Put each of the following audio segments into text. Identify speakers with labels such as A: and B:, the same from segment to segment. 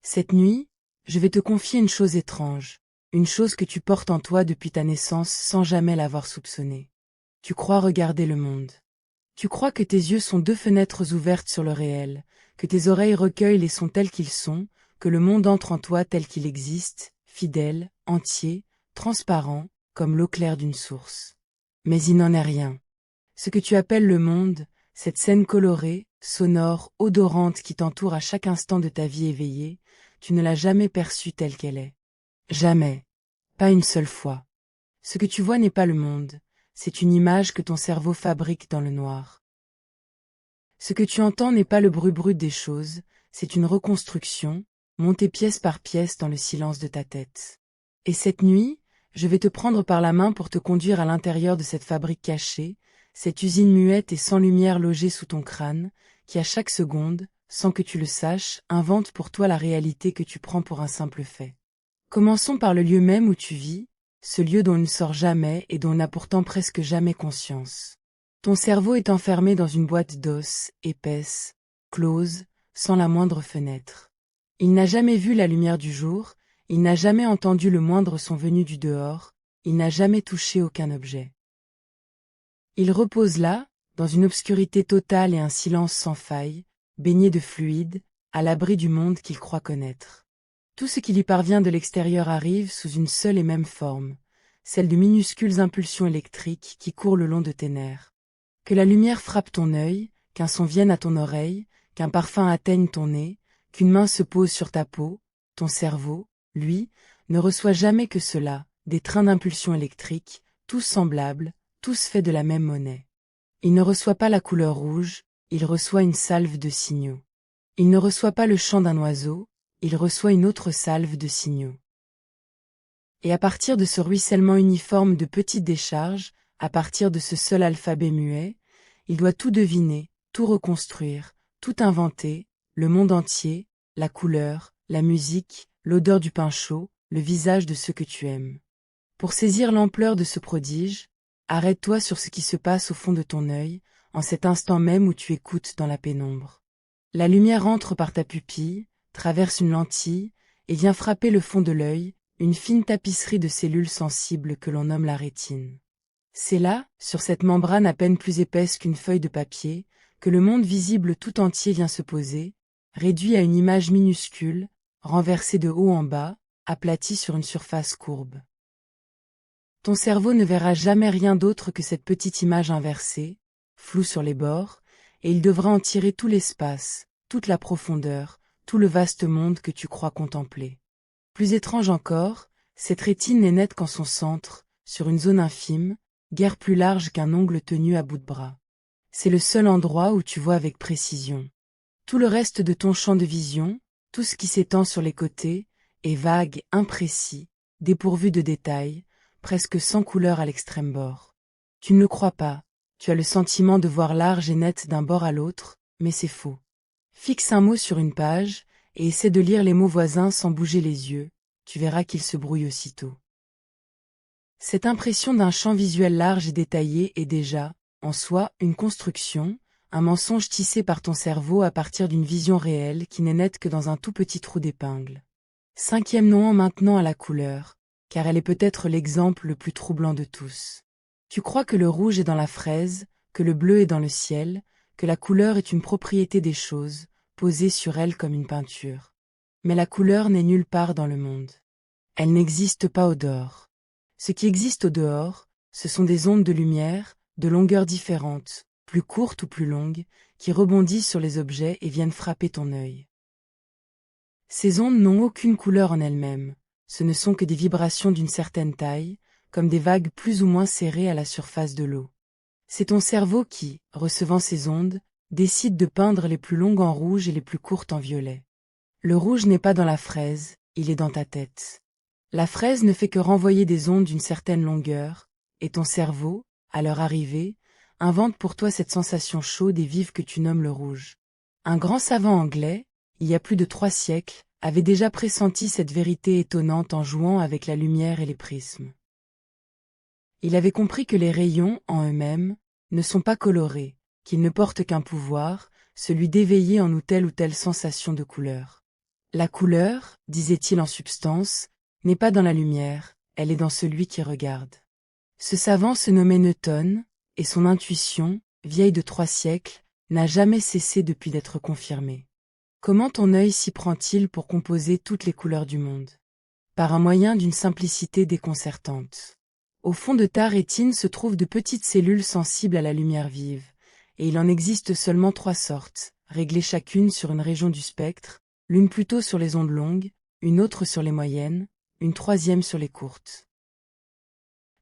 A: Cette nuit, je vais te confier une chose étrange, une chose que tu portes en toi depuis ta naissance sans jamais l'avoir soupçonnée. Tu crois regarder le monde. Tu crois que tes yeux sont deux fenêtres ouvertes sur le réel, que tes oreilles recueillent les sons tels qu'ils sont, que le monde entre en toi tel qu'il existe, fidèle, entier, transparent, comme l'eau claire d'une source. Mais il n'en est rien. Ce que tu appelles le monde, cette scène colorée, sonore, odorante qui t'entoure à chaque instant de ta vie éveillée, tu ne l'as jamais perçue telle qu'elle est. Jamais. Pas une seule fois. Ce que tu vois n'est pas le monde, c'est une image que ton cerveau fabrique dans le noir. Ce que tu entends n'est pas le bruit brut des choses, c'est une reconstruction, montée pièce par pièce dans le silence de ta tête. Et cette nuit, je vais te prendre par la main pour te conduire à l'intérieur de cette fabrique cachée, cette usine muette et sans lumière logée sous ton crâne, qui à chaque seconde, sans que tu le saches, invente pour toi la réalité que tu prends pour un simple fait. Commençons par le lieu même où tu vis, ce lieu dont on ne sort jamais et dont on n'a pourtant presque jamais conscience. Ton cerveau est enfermé dans une boîte d'os, épaisse, close, sans la moindre fenêtre. Il n'a jamais vu la lumière du jour, il n'a jamais entendu le moindre son venu du dehors, il n'a jamais touché aucun objet. Il repose là, dans une obscurité totale et un silence sans faille, baigné de fluide, à l'abri du monde qu'il croit connaître. Tout ce qui lui parvient de l'extérieur arrive sous une seule et même forme, celle de minuscules impulsions électriques qui courent le long de tes nerfs. Que la lumière frappe ton œil, qu'un son vienne à ton oreille, qu'un parfum atteigne ton nez, qu'une main se pose sur ta peau, ton cerveau, lui, ne reçoit jamais que cela, des trains d'impulsions électriques, tous semblables, tous faits de la même monnaie. Il ne reçoit pas la couleur rouge, il reçoit une salve de signaux. Il ne reçoit pas le chant d'un oiseau, il reçoit une autre salve de signaux. Et à partir de ce ruissellement uniforme de petites décharges, à partir de ce seul alphabet muet, il doit tout deviner, tout reconstruire, tout inventer, le monde entier, la couleur, la musique, l'odeur du pain chaud, le visage de ceux que tu aimes. Pour saisir l'ampleur de ce prodige, arrête-toi sur ce qui se passe au fond de ton œil, en cet instant même où tu écoutes dans la pénombre. La lumière entre par ta pupille, traverse une lentille, et vient frapper le fond de l'œil, une fine tapisserie de cellules sensibles que l'on nomme la rétine. C'est là, sur cette membrane à peine plus épaisse qu'une feuille de papier, que le monde visible tout entier vient se poser, réduit à une image minuscule, renversée de haut en bas, aplatie sur une surface courbe. Ton cerveau ne verra jamais rien d'autre que cette petite image inversée, floue sur les bords, et il devra en tirer tout l'espace, toute la profondeur, tout le vaste monde que tu crois contempler. Plus étrange encore, cette rétine n'est nette qu'en son centre, sur une zone infime, guère plus large qu'un ongle tenu à bout de bras. C'est le seul endroit où tu vois avec précision. Tout le reste de ton champ de vision, tout ce qui s'étend sur les côtés, est vague, imprécis, dépourvu de détails, presque sans couleur à l'extrême bord. Tu ne le crois pas, tu as le sentiment de voir large et net d'un bord à l'autre, mais c'est faux. Fixe un mot sur une page, et essaie de lire les mots voisins sans bouger les yeux, tu verras qu'ils se brouillent aussitôt. Cette impression d'un champ visuel large et détaillé est déjà, en soi, une construction, un mensonge tissé par ton cerveau à partir d'une vision réelle qui n'est nette que dans un tout petit trou d'épingle. Cinquième nom maintenant à la couleur, car elle est peut-être l'exemple le plus troublant de tous. Tu crois que le rouge est dans la fraise, que le bleu est dans le ciel, que la couleur est une propriété des choses, posée sur elle comme une peinture. Mais la couleur n'est nulle part dans le monde. Elle n'existe pas au dehors. Ce qui existe au dehors, ce sont des ondes de lumière, de longueurs différentes, plus courtes ou plus longues, qui rebondissent sur les objets et viennent frapper ton œil. Ces ondes n'ont aucune couleur en elles-mêmes, ce ne sont que des vibrations d'une certaine taille, comme des vagues plus ou moins serrées à la surface de l'eau. C'est ton cerveau qui, recevant ces ondes, décide de peindre les plus longues en rouge et les plus courtes en violet. Le rouge n'est pas dans la fraise, il est dans ta tête. La fraise ne fait que renvoyer des ondes d'une certaine longueur, et ton cerveau, à leur arrivée, invente pour toi cette sensation chaude et vive que tu nommes le rouge. Un grand savant anglais, il y a plus de 3 siècles, avait déjà pressenti cette vérité étonnante en jouant avec la lumière et les prismes. Il avait compris que les rayons, en eux-mêmes, ne sont pas colorés, qu'ils ne portent qu'un pouvoir, celui d'éveiller en nous telle ou telle sensation de couleur. La couleur, disait-il en substance, n'est pas dans la lumière, elle est dans celui qui regarde. Ce savant se nommait Newton, et son intuition, vieille de 3 siècles, n'a jamais cessé depuis d'être confirmée. Comment ton œil s'y prend-il pour composer toutes les couleurs du monde? Par un moyen d'une simplicité déconcertante. Au fond de ta rétine se trouvent de petites cellules sensibles à la lumière vive, et il en existe seulement 3 sortes, réglées chacune sur une région du spectre, l'une plutôt sur les ondes longues, une autre sur les moyennes, une troisième sur les courtes.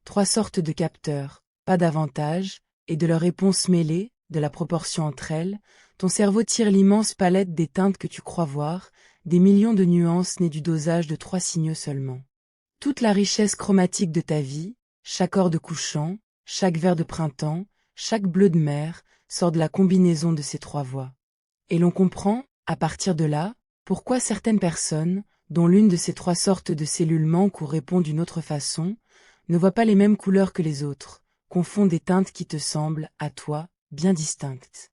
A: 3 sortes de capteurs, pas davantage, et de leur réponse mêlée, de la proportion entre elles, ton cerveau tire l'immense palette des teintes que tu crois voir, des millions de nuances nées du dosage de 3 signaux seulement. Toute la richesse chromatique de ta vie, chaque or de couchant, chaque vert de printemps, chaque bleu de mer, sort de la combinaison de ces 3 voies. Et l'on comprend, à partir de là, pourquoi certaines personnes, dont l'une de ces 3 sortes de cellules manque ou répond d'une autre façon, ne voient pas les mêmes couleurs que les autres, confondent des teintes qui te semblent, à toi, bien distinctes.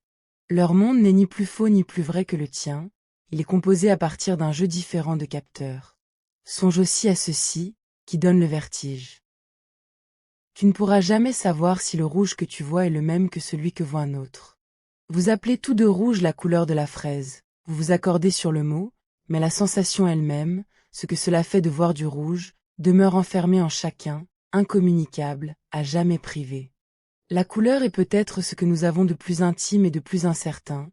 A: Leur monde n'est ni plus faux ni plus vrai que le tien, il est composé à partir d'un jeu différent de capteurs. Songe aussi à ceci, qui donne le vertige. Tu ne pourras jamais savoir si le rouge que tu vois est le même que celui que voit un autre. Vous appelez tous deux rouge la couleur de la fraise, vous vous accordez sur le mot, mais la sensation elle-même, ce que cela fait de voir du rouge, demeure enfermée en chacun, incommunicable, à jamais privée. La couleur est peut-être ce que nous avons de plus intime et de plus incertain,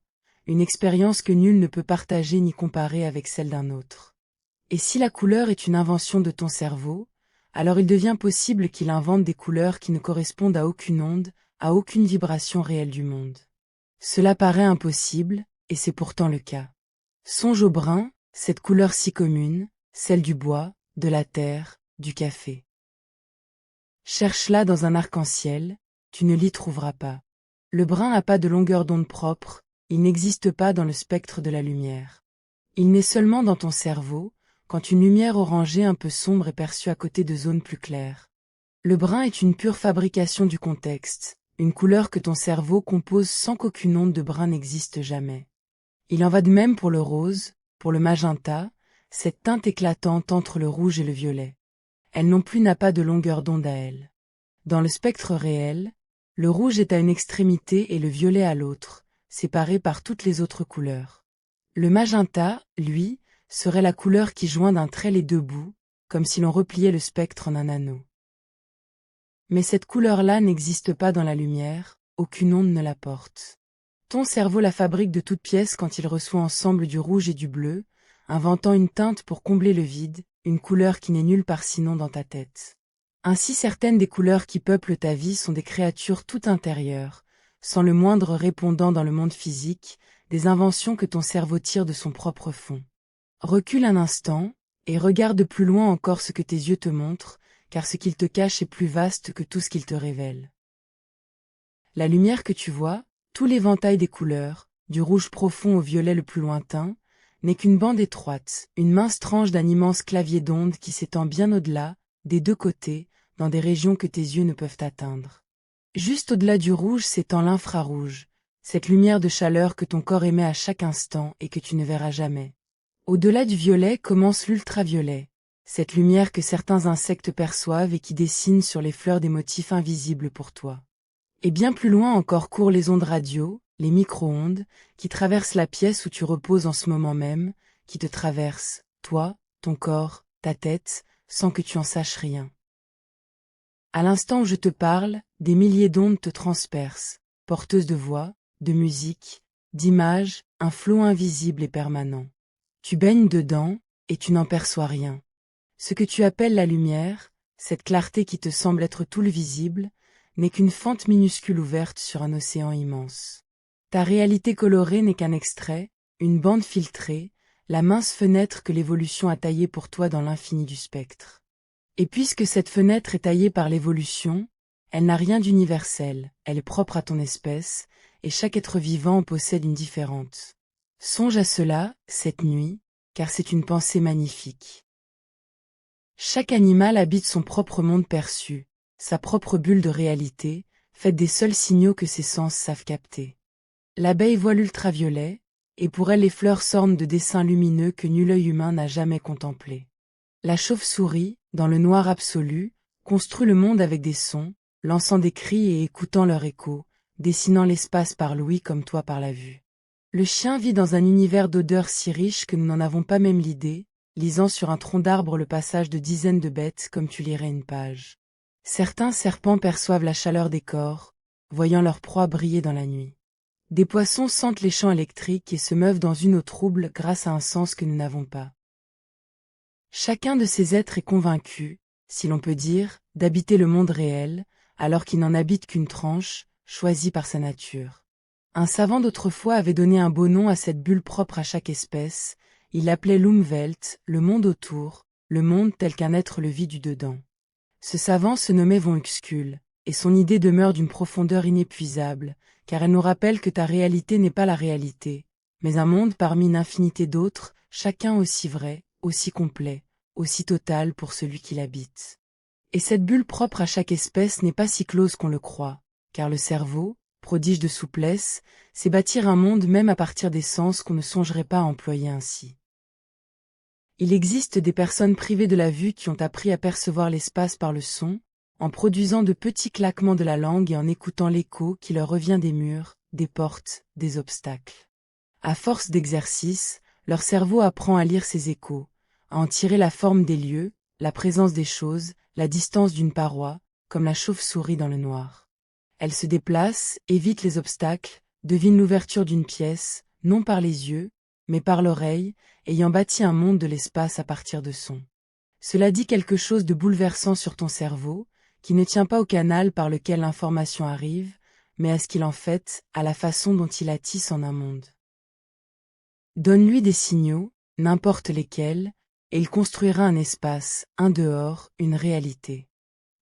A: une expérience que nul ne peut partager ni comparer avec celle d'un autre. Et si la couleur est une invention de ton cerveau, alors il devient possible qu'il invente des couleurs qui ne correspondent à aucune onde, à aucune vibration réelle du monde. Cela paraît impossible, et c'est pourtant le cas. Songe au brun, cette couleur si commune, celle du bois, de la terre, du café. Cherche-la dans un arc-en-ciel, tu ne l'y trouveras pas. Le brun n'a pas de longueur d'onde propre, il n'existe pas dans le spectre de la lumière. Il naît seulement dans ton cerveau, quand une lumière orangée un peu sombre est perçue à côté de zones plus claires. Le brun est une pure fabrication du contexte, une couleur que ton cerveau compose sans qu'aucune onde de brun n'existe jamais. Il en va de même pour le rose, pour le magenta, cette teinte éclatante entre le rouge et le violet. Elle non plus n'a pas de longueur d'onde à elle. Dans le spectre réel, le rouge est à une extrémité et le violet à l'autre, séparés par toutes les autres couleurs. Le magenta, lui, serait la couleur qui joint d'un trait les 2 bouts, comme si l'on repliait le spectre en un anneau. Mais cette couleur-là n'existe pas dans la lumière, aucune onde ne la porte. Ton cerveau la fabrique de toutes pièces quand il reçoit ensemble du rouge et du bleu, inventant une teinte pour combler le vide, une couleur qui n'est nulle part sinon dans ta tête. Ainsi certaines des couleurs qui peuplent ta vie sont des créatures tout intérieures, sans le moindre répondant dans le monde physique, des inventions que ton cerveau tire de son propre fond. Recule un instant, et regarde plus loin encore ce que tes yeux te montrent, car ce qu'ils te cachent est plus vaste que tout ce qu'ils te révèlent. La lumière que tu vois, tout l'éventail des couleurs, du rouge profond au violet le plus lointain, n'est qu'une bande étroite, une mince tranche d'un immense clavier d'ondes qui s'étend bien au-delà, des 2 côtés, dans des régions que tes yeux ne peuvent atteindre. Juste au-delà du rouge s'étend l'infrarouge, cette lumière de chaleur que ton corps émet à chaque instant et que tu ne verras jamais. Au-delà du violet commence l'ultraviolet, cette lumière que certains insectes perçoivent et qui dessine sur les fleurs des motifs invisibles pour toi. Et bien plus loin encore courent les ondes radio, les micro-ondes, qui traversent la pièce où tu reposes en ce moment même, qui te traversent, toi, ton corps, ta tête, sans que tu en saches rien. À l'instant où je te parle, des milliers d'ondes te transpercent, porteuses de voix, de musique, d'images, un flot invisible et permanent. Tu baignes dedans, et tu n'en perçois rien. Ce que tu appelles la lumière, cette clarté qui te semble être tout le visible, n'est qu'une fente minuscule ouverte sur un océan immense. Ta réalité colorée n'est qu'un extrait, une bande filtrée, la mince fenêtre que l'évolution a taillée pour toi dans l'infini du spectre. Et puisque cette fenêtre est taillée par l'évolution, elle n'a rien d'universel, elle est propre à ton espèce, et chaque être vivant en possède une différente. Songe à cela, cette nuit, car c'est une pensée magnifique. Chaque animal habite son propre monde perçu, sa propre bulle de réalité, faite des seuls signaux que ses sens savent capter. L'abeille voit l'ultraviolet, et pour elle les fleurs s'ornent de dessins lumineux que nul œil humain n'a jamais contemplés. La chauve-souris, dans le noir absolu, construit le monde avec des sons, lançant des cris et écoutant leur écho, dessinant l'espace par l'ouïe comme toi par la vue. Le chien vit dans un univers d'odeurs si riche que nous n'en avons pas même l'idée, lisant sur un tronc d'arbre le passage de dizaines de bêtes comme tu lirais une page. Certains serpents perçoivent la chaleur des corps, voyant leur proie briller dans la nuit. Des poissons sentent les champs électriques et se meuvent dans une eau trouble grâce à un sens que nous n'avons pas. Chacun de ces êtres est convaincu, si l'on peut dire, d'habiter le monde réel, alors qu'il n'en habite qu'une tranche, choisie par sa nature. Un savant d'autrefois avait donné un beau nom à cette bulle propre à chaque espèce, il l'appelait l'Umwelt, le monde autour, le monde tel qu'un être le vit du dedans. Ce savant se nommait von Uxküll, et son idée demeure d'une profondeur inépuisable, car elle nous rappelle que ta réalité n'est pas la réalité, mais un monde parmi une infinité d'autres, chacun aussi vrai, aussi complet, aussi total pour celui qui l'habite. Et cette bulle propre à chaque espèce n'est pas si close qu'on le croit, car le cerveau, prodige de souplesse, sait bâtir un monde même à partir des sens qu'on ne songerait pas à employer ainsi. Il existe des personnes privées de la vue qui ont appris à percevoir l'espace par le son, en produisant de petits claquements de la langue et en écoutant l'écho qui leur revient des murs, des portes, des obstacles. À force d'exercice, leur cerveau apprend à lire ces échos, à en tirer la forme des lieux, la présence des choses, la distance d'une paroi, comme la chauve-souris dans le noir. Elle se déplace, évite les obstacles, devine l'ouverture d'une pièce, non par les yeux, mais par l'oreille, ayant bâti un monde de l'espace à partir de sons. Cela dit quelque chose de bouleversant sur ton cerveau, qui ne tient pas au canal par lequel l'information arrive, mais à ce qu'il en fait, à la façon dont il la tisse en un monde. Donne-lui des signaux, n'importe lesquels, et il construira un espace, un dehors, une réalité.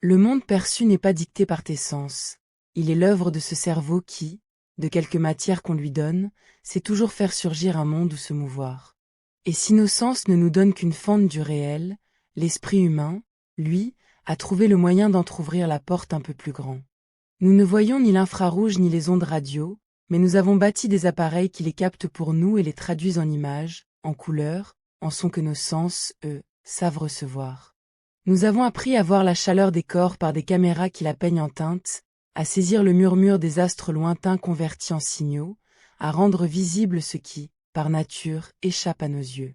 A: Le monde perçu n'est pas dicté par tes sens. Il est l'œuvre de ce cerveau qui, de quelque matière qu'on lui donne, sait toujours faire surgir un monde où se mouvoir. Et si nos sens ne nous donnent qu'une fente du réel, l'esprit humain, lui, a trouvé le moyen d'entr'ouvrir la porte un peu plus grand. Nous ne voyons ni l'infrarouge ni les ondes radio, mais nous avons bâti des appareils qui les captent pour nous et les traduisent en images, en couleurs, en sons que nos sens, eux, savent recevoir. Nous avons appris à voir la chaleur des corps par des caméras qui la peignent en teintes, à saisir le murmure des astres lointains convertis en signaux, à rendre visible ce qui, par nature, échappe à nos yeux.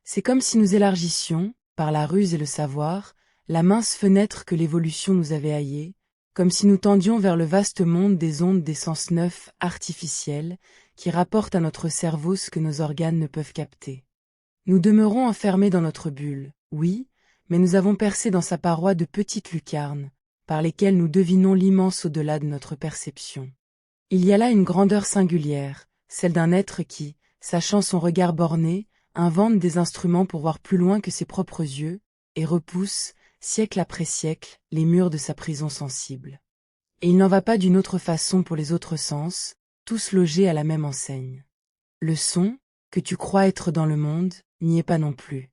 A: C'est comme si nous élargissions, par la ruse et le savoir, la mince fenêtre que l'évolution nous avait haillée, comme si nous tendions vers le vaste monde des ondes d'essence neufs, artificielles, qui rapportent à notre cerveau ce que nos organes ne peuvent capter. Nous demeurons enfermés dans notre bulle, oui, mais nous avons percé dans sa paroi de petites lucarnes, par lesquelles nous devinons l'immense au-delà de notre perception. Il y a là une grandeur singulière, celle d'un être qui, sachant son regard borné, invente des instruments pour voir plus loin que ses propres yeux, et repousse, siècle après siècle, les murs de sa prison sensible. Et il n'en va pas d'une autre façon pour les autres sens, tous logés à la même enseigne. Le son, que tu crois être dans le monde, n'y est pas non plus.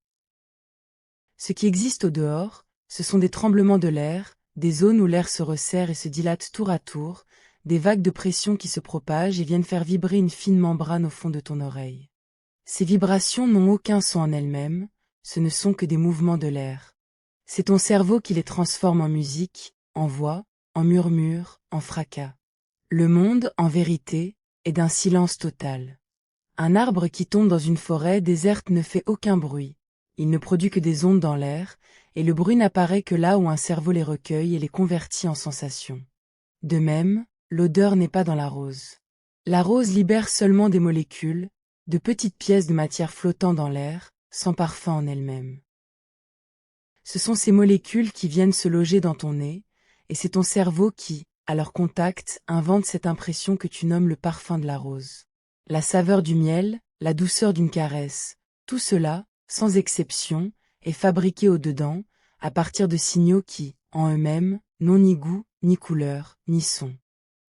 A: Ce qui existe au dehors, ce sont des tremblements de l'air, des zones où l'air se resserre et se dilate tour à tour, des vagues de pression qui se propagent et viennent faire vibrer une fine membrane au fond de ton oreille. Ces vibrations n'ont aucun son en elles-mêmes, ce ne sont que des mouvements de l'air. C'est ton cerveau qui les transforme en musique, en voix, en murmure, en fracas. Le monde, en vérité, est d'un silence total. Un arbre qui tombe dans une forêt déserte ne fait aucun bruit. Il ne produit que des ondes dans l'air, et le bruit n'apparaît que là où un cerveau les recueille et les convertit en sensations. De même, l'odeur n'est pas dans la rose. La rose libère seulement des molécules, de petites pièces de matière flottant dans l'air, sans parfum en elles-mêmes. Ce sont ces molécules qui viennent se loger dans ton nez, et c'est ton cerveau qui, à leur contact, invente cette impression que tu nommes le parfum de la rose. La saveur du miel, la douceur d'une caresse, tout cela, sans exception, est fabriqué au-dedans, à partir de signaux qui, en eux-mêmes, n'ont ni goût, ni couleur, ni son.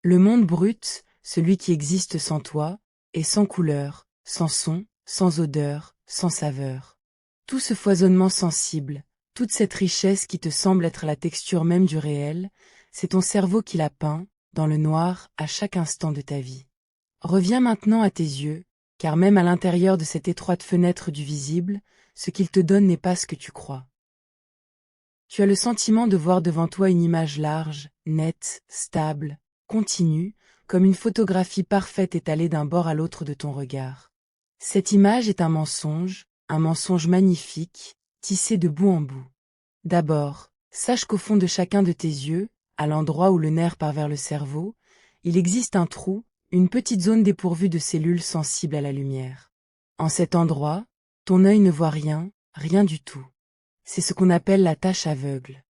A: Le monde brut, celui qui existe sans toi, est sans couleur, sans son, sans odeur, sans saveur. Tout ce foisonnement sensible, toute cette richesse qui te semble être la texture même du réel, c'est ton cerveau qui la peint, dans le noir, à chaque instant de ta vie. Reviens maintenant à tes yeux, car même à l'intérieur de cette étroite fenêtre du visible, ce qu'il te donne n'est pas ce que tu crois. Tu as le sentiment de voir devant toi une image large, nette, stable, continue, comme une photographie parfaite étalée d'un bord à l'autre de ton regard. Cette image est un mensonge magnifique, tissé de bout en bout. D'abord, sache qu'au fond de chacun de tes yeux, à l'endroit où le nerf part vers le cerveau, il existe un trou, une petite zone dépourvue de cellules sensibles à la lumière. En cet endroit, ton œil ne voit rien, rien du tout. C'est ce qu'on appelle la tache aveugle.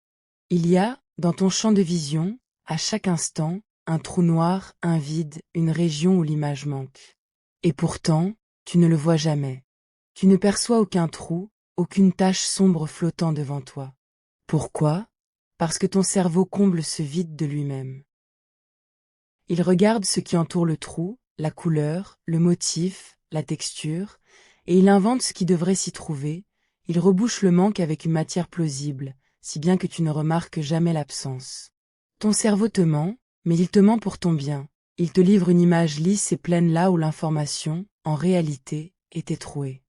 A: Il y a, dans ton champ de vision, à chaque instant, un trou noir, un vide, une région où l'image manque. Et pourtant, tu ne le vois jamais. Tu ne perçois aucun trou, aucune tache sombre flottant devant toi. Pourquoi? Parce que ton cerveau comble ce vide de lui-même. Il regarde ce qui entoure le trou, la couleur, le motif, la texture, et il invente ce qui devrait s'y trouver, il rebouche le manque avec une matière plausible, si bien que tu ne remarques jamais l'absence. Ton cerveau te ment, mais il te ment pour ton bien. Il te livre une image lisse et pleine là où l'information, en réalité, était trouée.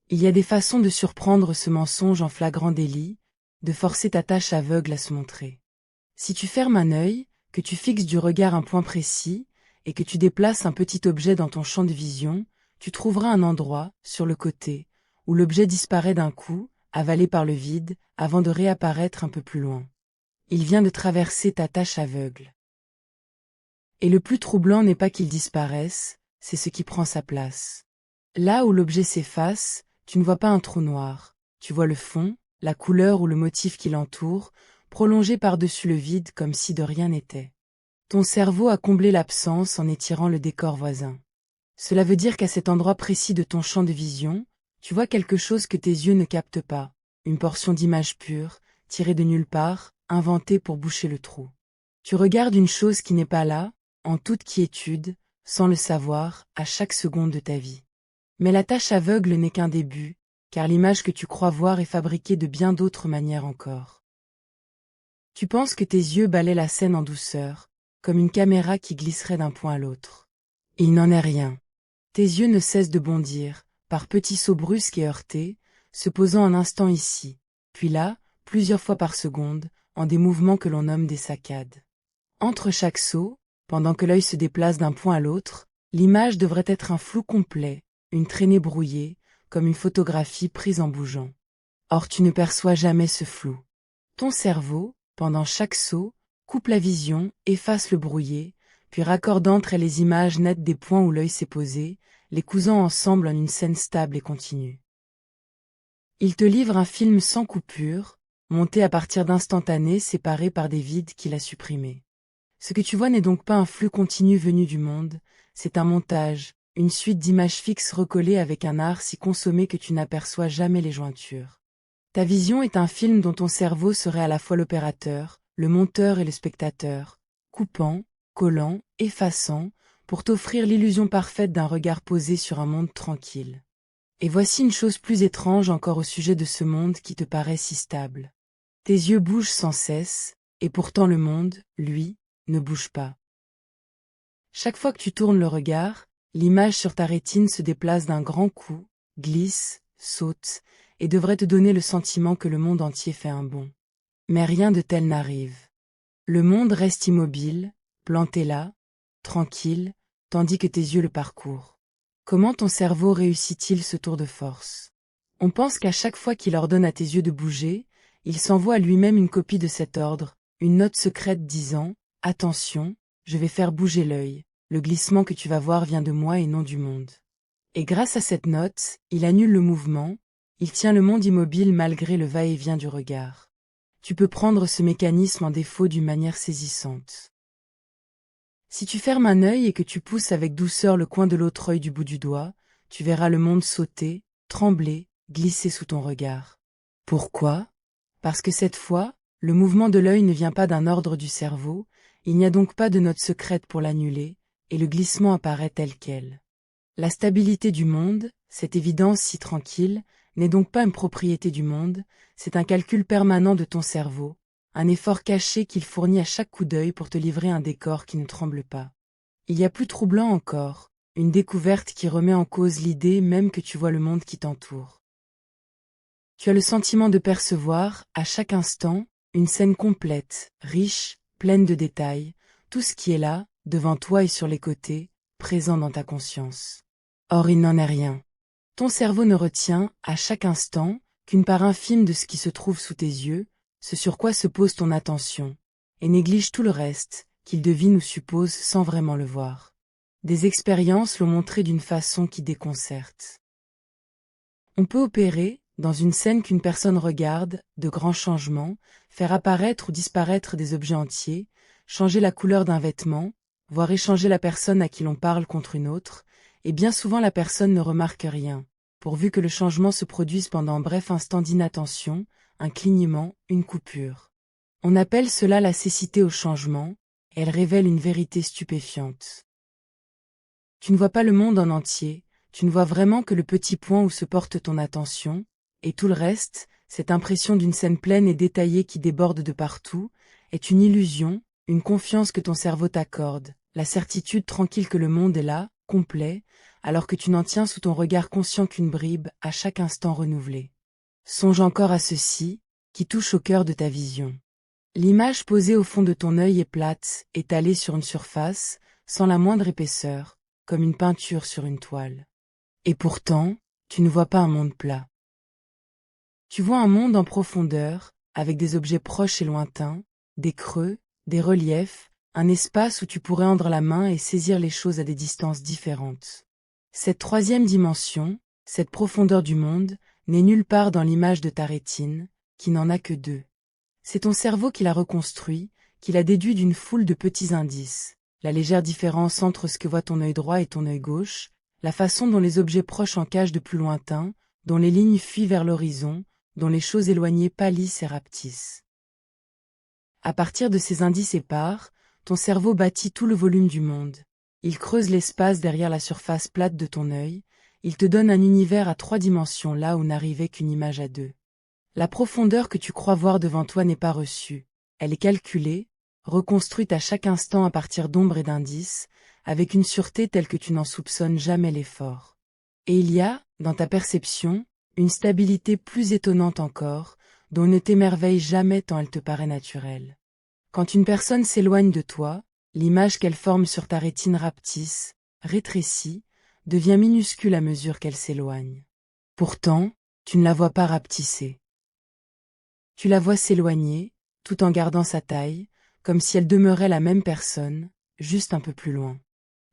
A: Il y a des façons de surprendre ce mensonge en flagrant délit, de forcer ta tâche aveugle à se montrer. Si tu fermes un œil, que tu fixes du regard un point précis, et que tu déplaces un petit objet dans ton champ de vision, tu trouveras un endroit, sur le côté, où l'objet disparaît d'un coup, avalé par le vide, avant de réapparaître un peu plus loin. Il vient de traverser ta tâche aveugle. Et le plus troublant n'est pas qu'il disparaisse, c'est ce qui prend sa place. Là où l'objet s'efface, tu ne vois pas un trou noir, tu vois le fond, la couleur ou le motif qui l'entoure, prolongé par-dessus le vide comme si de rien n'était. Ton cerveau a comblé l'absence en étirant le décor voisin. Cela veut dire qu'à cet endroit précis de ton champ de vision, tu vois quelque chose que tes yeux ne captent pas, une portion d'image pure, tirée de nulle part, inventée pour boucher le trou. Tu regardes une chose qui n'est pas là, en toute quiétude, sans le savoir, à chaque seconde de ta vie. Mais la tâche aveugle n'est qu'un début, car l'image que tu crois voir est fabriquée de bien d'autres manières encore. Tu penses que tes yeux balaient la scène en douceur, comme une caméra qui glisserait d'un point à l'autre. Il n'en est rien. Tes yeux ne cessent de bondir, par petits sauts brusques et heurtés, se posant un instant ici, puis là, plusieurs fois par seconde, en des mouvements que l'on nomme des saccades. Entre chaque saut, pendant que l'œil se déplace d'un point à l'autre, l'image devrait être un flou complet, une traînée brouillée, comme une photographie prise en bougeant. Or tu ne perçois jamais ce flou. Ton cerveau, pendant chaque saut, coupe la vision, efface le brouillé, puis raccorde entre elles les images nettes des points où l'œil s'est posé, les cousant ensemble en une scène stable et continue. Il te livre un film sans coupure, monté à partir d'instantanés séparés par des vides qu'il a supprimés. Ce que tu vois n'est donc pas un flux continu venu du monde, c'est un montage, une suite d'images fixes recollées avec un art si consommé que tu n'aperçois jamais les jointures. Ta vision est un film dont ton cerveau serait à la fois l'opérateur, le monteur et le spectateur, coupant, collant, effaçant, pour t'offrir l'illusion parfaite d'un regard posé sur un monde tranquille. Et voici une chose plus étrange encore au sujet de ce monde qui te paraît si stable. Tes yeux bougent sans cesse, et pourtant le monde, lui, ne bouge pas. Chaque fois que tu tournes le regard, l'image sur ta rétine se déplace d'un grand coup, glisse, saute, et devrait te donner le sentiment que le monde entier fait un bond. Mais rien de tel n'arrive. Le monde reste immobile, planté là, tranquille, tandis que tes yeux le parcourent. Comment ton cerveau réussit-il ce tour de force? On pense qu'à chaque fois qu'il ordonne à tes yeux de bouger, il s'envoie à lui-même une copie de cet ordre, une note secrète disant « Attention, je vais faire bouger l'œil, le glissement que tu vas voir vient de moi et non du monde. » Et grâce à cette note, il annule le mouvement, il tient le monde immobile malgré le va-et-vient du regard. Tu peux prendre ce mécanisme en défaut d'une manière saisissante. Si tu fermes un œil et que tu pousses avec douceur le coin de l'autre œil du bout du doigt, tu verras le monde sauter, trembler, glisser sous ton regard. Pourquoi? Parce que cette fois, le mouvement de l'œil ne vient pas d'un ordre du cerveau, il n'y a donc pas de note secrète pour l'annuler, et le glissement apparaît tel quel. La stabilité du monde, cette évidence si tranquille, n'est donc pas une propriété du monde, c'est un calcul permanent de ton cerveau, un effort caché qu'il fournit à chaque coup d'œil pour te livrer un décor qui ne tremble pas. Il y a plus troublant encore, une découverte qui remet en cause l'idée même que tu vois le monde qui t'entoure. Tu as le sentiment de percevoir, à chaque instant, une scène complète, riche, pleine de détails, tout ce qui est là, devant toi et sur les côtés, présent dans ta conscience. Or il n'en est rien. Ton cerveau ne retient, à chaque instant, qu'une part infime de ce qui se trouve sous tes yeux, ce sur quoi se pose ton attention, et néglige tout le reste, qu'il devine ou suppose sans vraiment le voir. Des expériences l'ont montré d'une façon qui déconcerte. On peut opérer, dans une scène qu'une personne regarde, de grands changements, faire apparaître ou disparaître des objets entiers, changer la couleur d'un vêtement, voire échanger la personne à qui l'on parle contre une autre, et bien souvent la personne ne remarque rien, pourvu que le changement se produise pendant un bref instant d'inattention, un clignement, une coupure. On appelle cela la cécité au changement, et elle révèle une vérité stupéfiante. Tu ne vois pas le monde en entier, tu ne vois vraiment que le petit point où se porte ton attention, et tout le reste, cette impression d'une scène pleine et détaillée qui déborde de partout, est une illusion, une confiance que ton cerveau t'accorde, la certitude tranquille que le monde est là, complet, alors que tu n'en tiens sous ton regard conscient qu'une bribe, à chaque instant renouvelée. Songe encore à ceci, qui touche au cœur de ta vision. L'image posée au fond de ton œil est plate, étalée sur une surface, sans la moindre épaisseur, comme une peinture sur une toile. Et pourtant, tu ne vois pas un monde plat. Tu vois un monde en profondeur, avec des objets proches et lointains, des creux, des reliefs, un espace où tu pourrais rendre la main et saisir les choses à des distances différentes. Cette troisième dimension, cette profondeur du monde, n'est nulle part dans l'image de ta rétine, qui n'en a que deux. C'est ton cerveau qui l'a reconstruit, qui l'a déduit d'une foule de petits indices, la légère différence entre ce que voit ton œil droit et ton œil gauche, la façon dont les objets proches en cachent de plus lointains, dont les lignes fuient vers l'horizon, dont les choses éloignées pâlissent et rapetissent. À partir de ces indices épars, ton cerveau bâtit tout le volume du monde. Il creuse l'espace derrière la surface plate de ton œil, il te donne un univers à 3 dimensions là où n'arrivait qu'une image à 2. La profondeur que tu crois voir devant toi n'est pas reçue, elle est calculée, reconstruite à chaque instant à partir d'ombres et d'indices, avec une sûreté telle que tu n'en soupçonnes jamais l'effort. Et il y a, dans ta perception, une stabilité plus étonnante encore, dont ne t'émerveille jamais tant elle te paraît naturelle. Quand une personne s'éloigne de toi, l'image qu'elle forme sur ta rétine rapetisse, rétrécit, devient minuscule à mesure qu'elle s'éloigne. Pourtant, tu ne la vois pas rapetisser. Tu la vois s'éloigner, tout en gardant sa taille, comme si elle demeurait la même personne, juste un peu plus loin.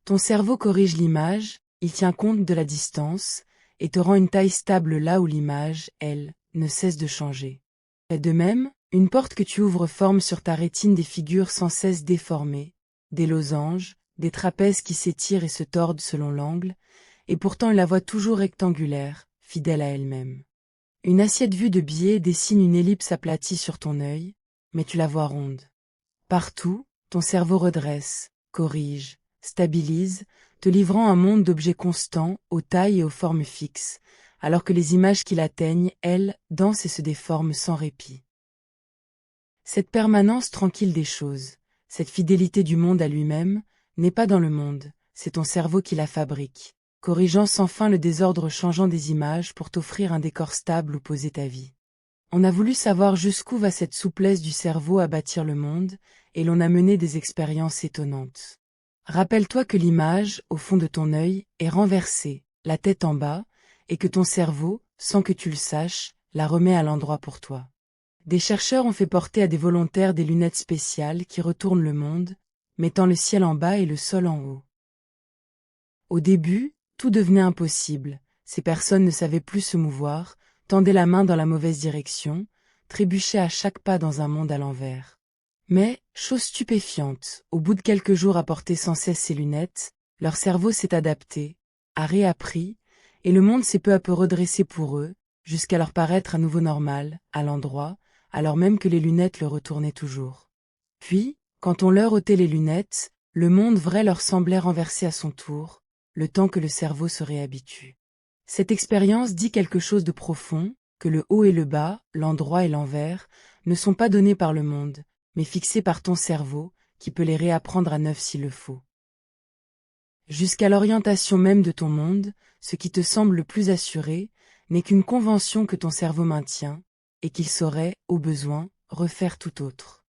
A: Ton cerveau corrige l'image, il tient compte de la distance, et te rend une taille stable là où l'image, elle, ne cesse de changer. Et de même, une porte que tu ouvres forme sur ta rétine des figures sans cesse déformées, des losanges, des trapèzes qui s'étirent et se tordent selon l'angle, et pourtant elle la voit toujours rectangulaire, fidèle à elle-même. Une assiette vue de biais dessine une ellipse aplatie sur ton œil, mais tu la vois ronde. Partout, ton cerveau redresse, corrige, stabilise, te livrant un monde d'objets constants, aux tailles et aux formes fixes, alors que les images qui l'atteignent, elles, dansent et se déforment sans répit. Cette permanence tranquille des choses, cette fidélité du monde à lui-même, n'est pas dans le monde, c'est ton cerveau qui la fabrique, corrigeant sans fin le désordre changeant des images pour t'offrir un décor stable où poser ta vie. On a voulu savoir jusqu'où va cette souplesse du cerveau à bâtir le monde, et l'on a mené des expériences étonnantes. Rappelle-toi que l'image, au fond de ton œil, est renversée, la tête en bas, et que ton cerveau, sans que tu le saches, la remet à l'endroit pour toi. Des chercheurs ont fait porter à des volontaires des lunettes spéciales qui retournent le monde, mettant le ciel en bas et le sol en haut. Au début, tout devenait impossible, ces personnes ne savaient plus se mouvoir, tendaient la main dans la mauvaise direction, trébuchaient à chaque pas dans un monde à l'envers. Mais, chose stupéfiante, au bout de quelques jours à porter sans cesse ces lunettes, leur cerveau s'est adapté, a réappris, et le monde s'est peu à peu redressé pour eux, jusqu'à leur paraître à nouveau normal, à l'endroit, alors même que les lunettes le retournaient toujours. Puis, quand on leur ôtait les lunettes, le monde vrai leur semblait renversé à son tour, le temps que le cerveau se réhabitue. Cette expérience dit quelque chose de profond, que le haut et le bas, l'endroit et l'envers, ne sont pas donnés par le monde, mais fixés par ton cerveau, qui peut les réapprendre à neuf s'il le faut. Jusqu'à l'orientation même de ton monde, ce qui te semble le plus assuré, n'est qu'une convention que ton cerveau maintient, et qu'il saurait, au besoin, refaire tout autre.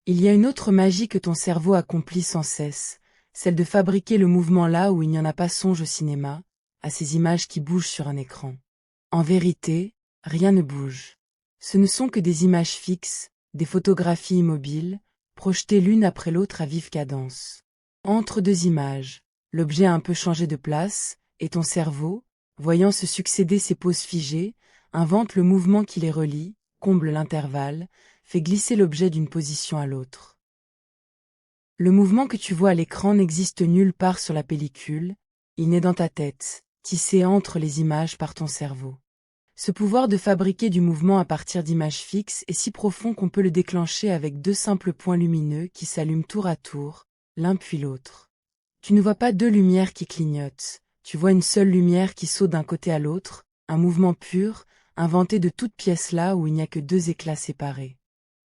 A: Il y a une autre magie que ton cerveau accomplit sans cesse, celle de fabriquer le mouvement là où il n'y en a pas. Songe au cinéma, à ces images qui bougent sur un écran. En vérité, rien ne bouge. Ce ne sont que des images fixes, des photographies immobiles, projetées l'une après l'autre à vive cadence. Entre deux images, l'objet a un peu changé de place, et ton cerveau, voyant se succéder ces poses figées, invente le mouvement qui les relie, comble l'intervalle, fait glisser l'objet d'une position à l'autre. Le mouvement que tu vois à l'écran n'existe nulle part sur la pellicule, il n'est dans ta tête, tissé entre les images par ton cerveau. Ce pouvoir de fabriquer du mouvement à partir d'images fixes est si profond qu'on peut le déclencher avec deux simples points lumineux qui s'allument tour à tour, l'un puis l'autre. Tu ne vois pas deux lumières qui clignotent, tu vois une seule lumière qui saute d'un côté à l'autre, un mouvement pur, inventé de toutes pièces là où il n'y a que deux éclats séparés.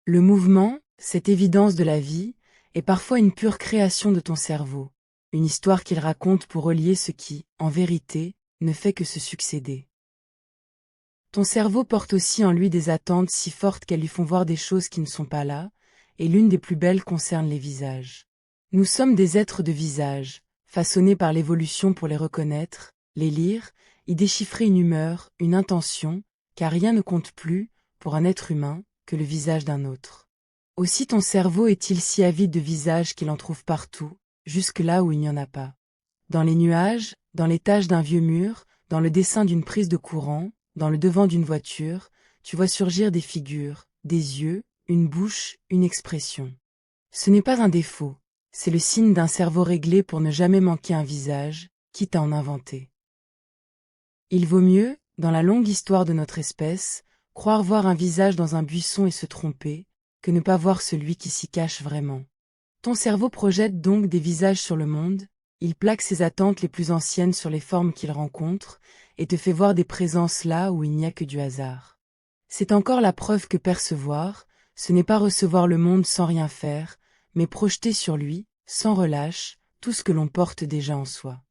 A: Le mouvement, cette évidence de la vie, est parfois une pure création de ton cerveau, une histoire qu'il raconte pour relier ce qui, en vérité, ne fait que se succéder. Ton cerveau porte aussi en lui des attentes si fortes qu'elles lui font voir des choses qui ne sont pas là, et l'une des plus belles concerne les visages. Nous sommes des êtres de visages, façonnés par l'évolution pour les reconnaître, les lire, y déchiffrer une humeur, une intention, car rien ne compte plus, pour un être humain, que le visage d'un autre. Aussi ton cerveau est-il si avide de visages qu'il en trouve partout, jusque là où il n'y en a pas. Dans les nuages, dans les taches d'un vieux mur, dans le dessin d'une prise de courant, dans le devant d'une voiture, tu vois surgir des figures, des yeux, une bouche, une expression. Ce n'est pas un défaut, c'est le signe d'un cerveau réglé pour ne jamais manquer un visage, quitte à en inventer. Il vaut mieux, dans la longue histoire de notre espèce, croire voir un visage dans un buisson et se tromper, que ne pas voir celui qui s'y cache vraiment. Ton cerveau projette donc des visages sur le monde, il plaque ses attentes les plus anciennes sur les formes qu'il rencontre, et te fait voir des présences là où il n'y a que du hasard. C'est encore la preuve que percevoir, ce n'est pas recevoir le monde sans rien faire, mais projeter sur lui, sans relâche, tout ce que l'on porte déjà en soi.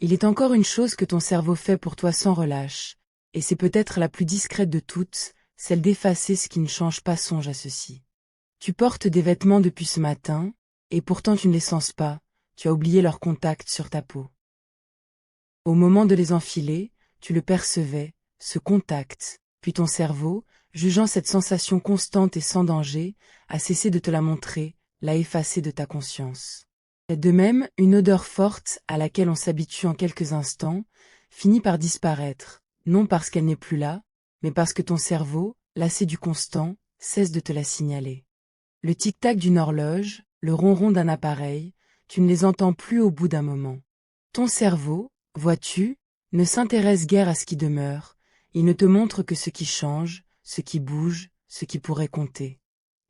A: Il est encore une chose que ton cerveau fait pour toi sans relâche, et c'est peut-être la plus discrète de toutes, celle d'effacer ce qui ne change pas. Songe à ceci. Tu portes des vêtements depuis ce matin, et pourtant tu ne les sens pas, tu as oublié leur contact sur ta peau. Au moment de les enfiler, tu le percevais, ce contact, puis ton cerveau, jugeant cette sensation constante et sans danger, a cessé de te la montrer, l'a effacée de ta conscience. De même, une odeur forte, à laquelle on s'habitue en quelques instants, finit par disparaître, non parce qu'elle n'est plus là, mais parce que ton cerveau, lassé du constant, cesse de te la signaler. Le tic-tac d'une horloge, le ronron d'un appareil, tu ne les entends plus au bout d'un moment. Ton cerveau, vois-tu, ne s'intéresse guère à ce qui demeure, il ne te montre que ce qui change, ce qui bouge, ce qui pourrait compter.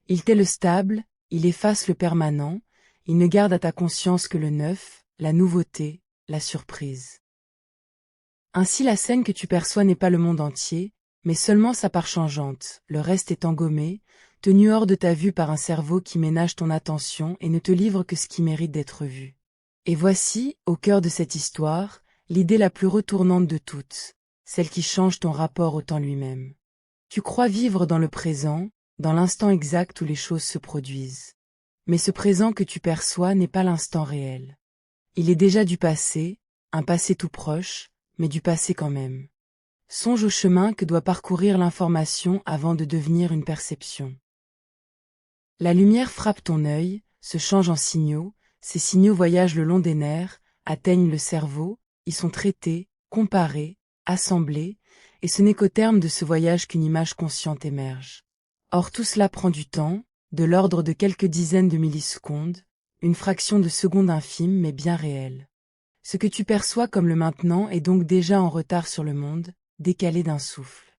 A: Il t'est le stable, il efface le permanent, il ne garde à ta conscience que le neuf, la nouveauté, la surprise. Ainsi la scène que tu perçois n'est pas le monde entier, mais seulement sa part changeante, le reste est engommé, tenu hors de ta vue par un cerveau qui ménage ton attention et ne te livre que ce qui mérite d'être vu. Et voici, au cœur de cette histoire, l'idée la plus retournante de toutes, celle qui change ton rapport au temps lui-même. Tu crois vivre dans le présent, dans l'instant exact où les choses se produisent. Mais ce présent que tu perçois n'est pas l'instant réel. Il est déjà du passé, un passé tout proche, mais du passé quand même. Songe au chemin que doit parcourir l'information avant de devenir une perception. La lumière frappe ton œil, se change en signaux, ces signaux voyagent le long des nerfs, atteignent le cerveau, y sont traités, comparés, assemblés, et ce n'est qu'au terme de ce voyage qu'une image consciente émerge. Or tout cela prend du temps, de l'ordre de quelques dizaines de millisecondes, une fraction de seconde infime mais bien réelle. Ce que tu perçois comme le maintenant est donc déjà en retard sur le monde, décalé d'un souffle.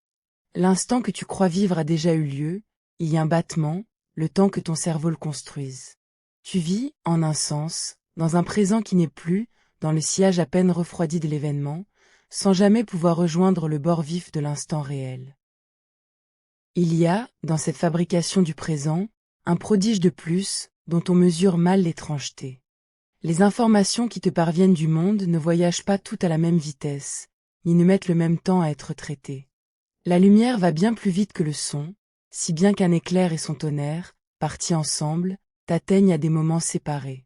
A: L'instant que tu crois vivre a déjà eu lieu, il y a un battement, le temps que ton cerveau le construise. Tu vis, en un sens, dans un présent qui n'est plus, dans le sillage à peine refroidi de l'événement, sans jamais pouvoir rejoindre le bord vif de l'instant réel. Il y a, dans cette fabrication du présent, un prodige de plus, dont on mesure mal l'étrangeté. Les informations qui te parviennent du monde ne voyagent pas toutes à la même vitesse, ni ne mettent le même temps à être traitées. La lumière va bien plus vite que le son, si bien qu'un éclair et son tonnerre, partis ensemble, t'atteignent à des moments séparés.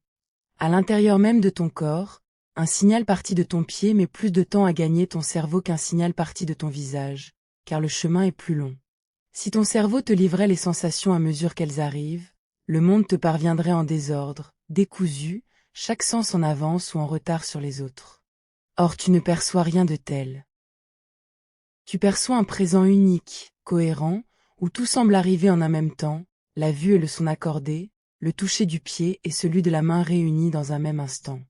A: À l'intérieur même de ton corps, un signal parti de ton pied met plus de temps à gagner ton cerveau qu'un signal parti de ton visage, car le chemin est plus long. Si ton cerveau te livrait les sensations à mesure qu'elles arrivent, le monde te parviendrait en désordre, décousu, chaque sens en avance ou en retard sur les autres. Or tu ne perçois rien de tel. Tu perçois un présent unique, cohérent, où tout semble arriver en un même temps, la vue et le son accordés, le toucher du pied et celui de la main réunis dans un même instant.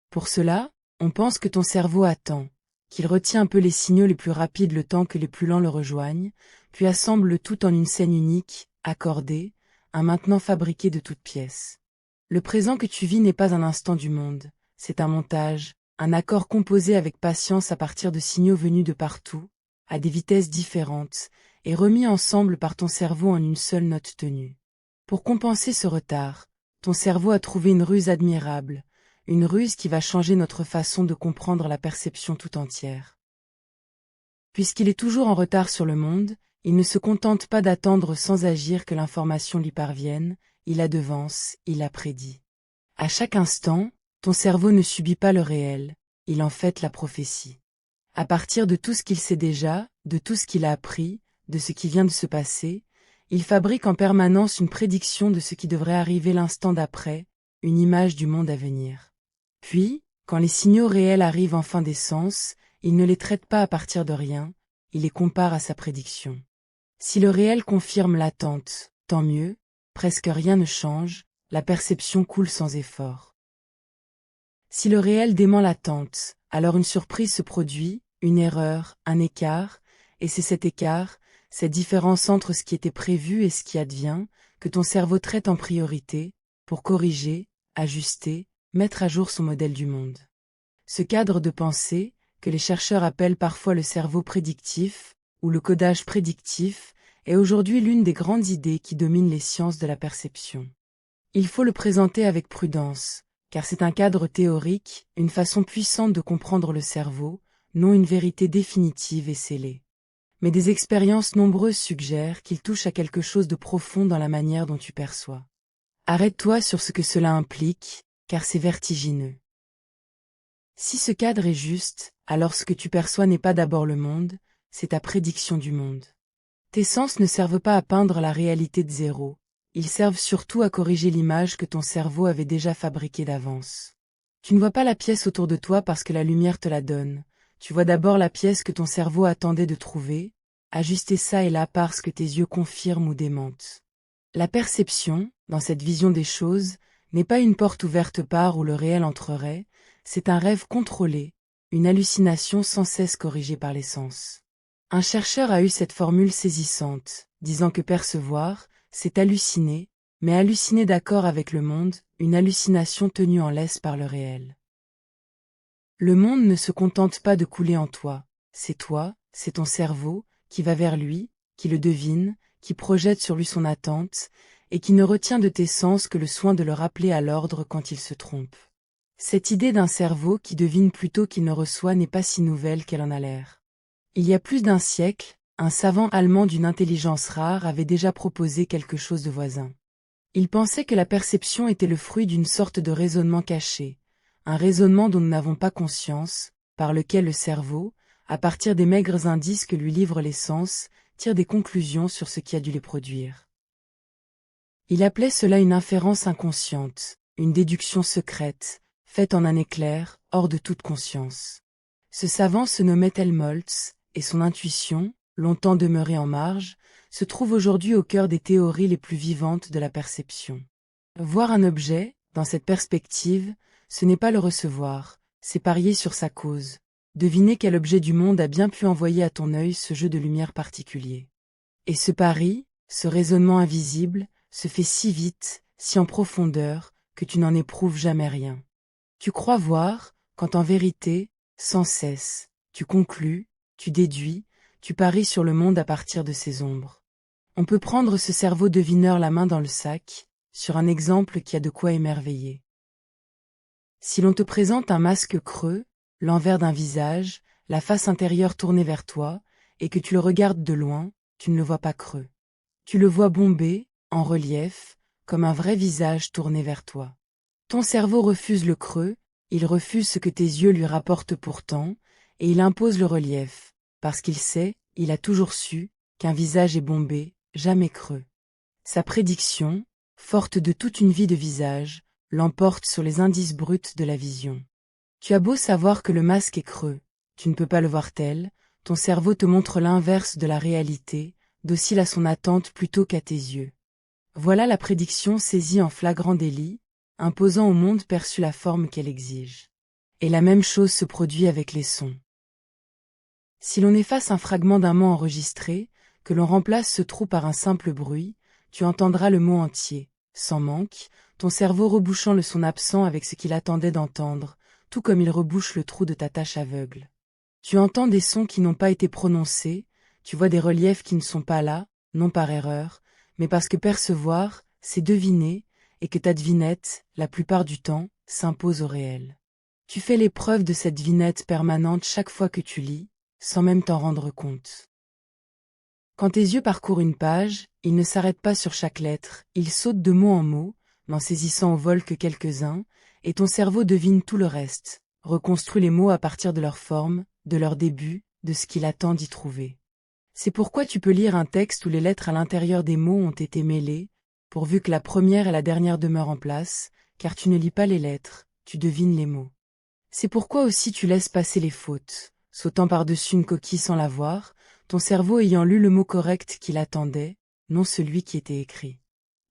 A: Pour cela, on pense que ton cerveau attend, qu'il retient un peu les signaux les plus rapides le temps que les plus lents le rejoignent, puis assemble le tout en une scène unique, accordée, un maintenant fabriqué de toutes pièces. Le présent que tu vis n'est pas un instant du monde, c'est un montage, un accord composé avec patience à partir de signaux venus de partout, à des vitesses différentes, et remis ensemble par ton cerveau en une seule note tenue. Pour compenser ce retard, ton cerveau a trouvé une ruse admirable, une ruse qui va changer notre façon de comprendre la perception tout entière. Puisqu'il est toujours en retard sur le monde, il ne se contente pas d'attendre sans agir que l'information lui parvienne, il la devance, il la prédit. À chaque instant, ton cerveau ne subit pas le réel, il en fait la prophétie. À partir de tout ce qu'il sait déjà, de tout ce qu'il a appris, de ce qui vient de se passer, il fabrique en permanence une prédiction de ce qui devrait arriver l'instant d'après, une image du monde à venir. Puis, quand les signaux réels arrivent en fin d'essence, il ne les traite pas à partir de rien, il les compare à sa prédiction. Si le réel confirme l'attente, tant mieux, presque rien ne change, la perception coule sans effort. Si le réel dément l'attente, alors une surprise se produit, une erreur, un écart, et c'est cet écart, cette différence entre ce qui était prévu et ce qui advient, que ton cerveau traite en priorité, pour corriger, ajuster, mettre à jour son modèle du monde. Ce cadre de pensée, que les chercheurs appellent parfois le cerveau prédictif, ou le codage prédictif, est aujourd'hui l'une des grandes idées qui dominent les sciences de la perception. Il faut le présenter avec prudence, car c'est un cadre théorique, une façon puissante de comprendre le cerveau, non une vérité définitive et scellée. Mais des expériences nombreuses suggèrent qu'il touche à quelque chose de profond dans la manière dont tu perçois. Arrête-toi sur ce que cela implique, car c'est vertigineux. Si ce cadre est juste, alors ce que tu perçois n'est pas d'abord le monde, c'est ta prédiction du monde. Tes sens ne servent pas à peindre la réalité de zéro, ils servent surtout à corriger l'image que ton cerveau avait déjà fabriquée d'avance. Tu ne vois pas la pièce autour de toi parce que la lumière te la donne, tu vois d'abord la pièce que ton cerveau attendait de trouver, ajuster ça et là parce que tes yeux confirment ou démentent. La perception, dans cette vision des choses, n'est pas une porte ouverte par où le réel entrerait, c'est un rêve contrôlé, une hallucination sans cesse corrigée par les sens. Un chercheur a eu cette formule saisissante, disant que percevoir, c'est halluciner, mais halluciner d'accord avec le monde, une hallucination tenue en laisse par le réel. Le monde ne se contente pas de couler en toi, c'est ton cerveau, qui va vers lui, qui le devine, qui projette sur lui son attente, et qui ne retient de tes sens que le soin de le rappeler à l'ordre quand il se trompe. Cette idée d'un cerveau qui devine plutôt qu'il ne reçoit n'est pas si nouvelle qu'elle en a l'air. Il y a plus d'un siècle, un savant allemand d'une intelligence rare avait déjà proposé quelque chose de voisin. Il pensait que la perception était le fruit d'une sorte de raisonnement caché, un raisonnement dont nous n'avons pas conscience, par lequel le cerveau, à partir des maigres indices que lui livrent les sens, tire des conclusions sur ce qui a dû les produire. Il appelait cela une inférence inconsciente, une déduction secrète, faite en un éclair, hors de toute conscience. Ce savant se nommait Helmholtz, et son intuition, longtemps demeurée en marge, se trouve aujourd'hui au cœur des théories les plus vivantes de la perception. Voir un objet, dans cette perspective, ce n'est pas le recevoir, c'est parier sur sa cause, deviner quel objet du monde a bien pu envoyer à ton œil ce jeu de lumière particulier. Et ce pari, ce raisonnement invisible, se fait si vite, si en profondeur, que tu n'en éprouves jamais rien. Tu crois voir, quand en vérité, sans cesse, tu conclus, tu déduis, tu paries sur le monde à partir de ses ombres. On peut prendre ce cerveau devineur la main dans le sac, sur un exemple qui a de quoi émerveiller. Si l'on te présente un masque creux, l'envers d'un visage, la face intérieure tournée vers toi, et que tu le regardes de loin, tu ne le vois pas creux. Tu le vois bombé, en relief, comme un vrai visage tourné vers toi. Ton cerveau refuse le creux, il refuse ce que tes yeux lui rapportent pourtant, et il impose le relief, parce qu'il sait, il a toujours su, qu'un visage est bombé, jamais creux. Sa prédiction, forte de toute une vie de visage, l'emporte sur les indices bruts de la vision. Tu as beau savoir que le masque est creux, tu ne peux pas le voir tel, ton cerveau te montre l'inverse de la réalité, docile à son attente plutôt qu'à tes yeux. Voilà la prédiction saisie en flagrant délit, imposant au monde perçu la forme qu'elle exige. Et la même chose se produit avec les sons. Si l'on efface un fragment d'un mot enregistré, que l'on remplace ce trou par un simple bruit, tu entendras le mot entier, sans manque, ton cerveau rebouchant le son absent avec ce qu'il attendait d'entendre, tout comme il rebouche le trou de ta tâche aveugle. Tu entends des sons qui n'ont pas été prononcés, tu vois des reliefs qui ne sont pas là, non par erreur, mais parce que percevoir, c'est deviner, et que ta devinette, la plupart du temps, s'impose au réel. Tu fais l'épreuve de cette devinette permanente chaque fois que tu lis, sans même t'en rendre compte. Quand tes yeux parcourent une page, ils ne s'arrêtent pas sur chaque lettre, ils sautent de mot en mot, n'en saisissant au vol que quelques-uns, et ton cerveau devine tout le reste, reconstruit les mots à partir de leur forme, de leur début, de ce qu'il attend d'y trouver. C'est pourquoi tu peux lire un texte où les lettres à l'intérieur des mots ont été mêlées, pourvu que la première et la dernière demeurent en place, car tu ne lis pas les lettres, tu devines les mots. C'est pourquoi aussi tu laisses passer les fautes, sautant par-dessus une coquille sans la voir, ton cerveau ayant lu le mot correct qu'il attendait, non celui qui était écrit.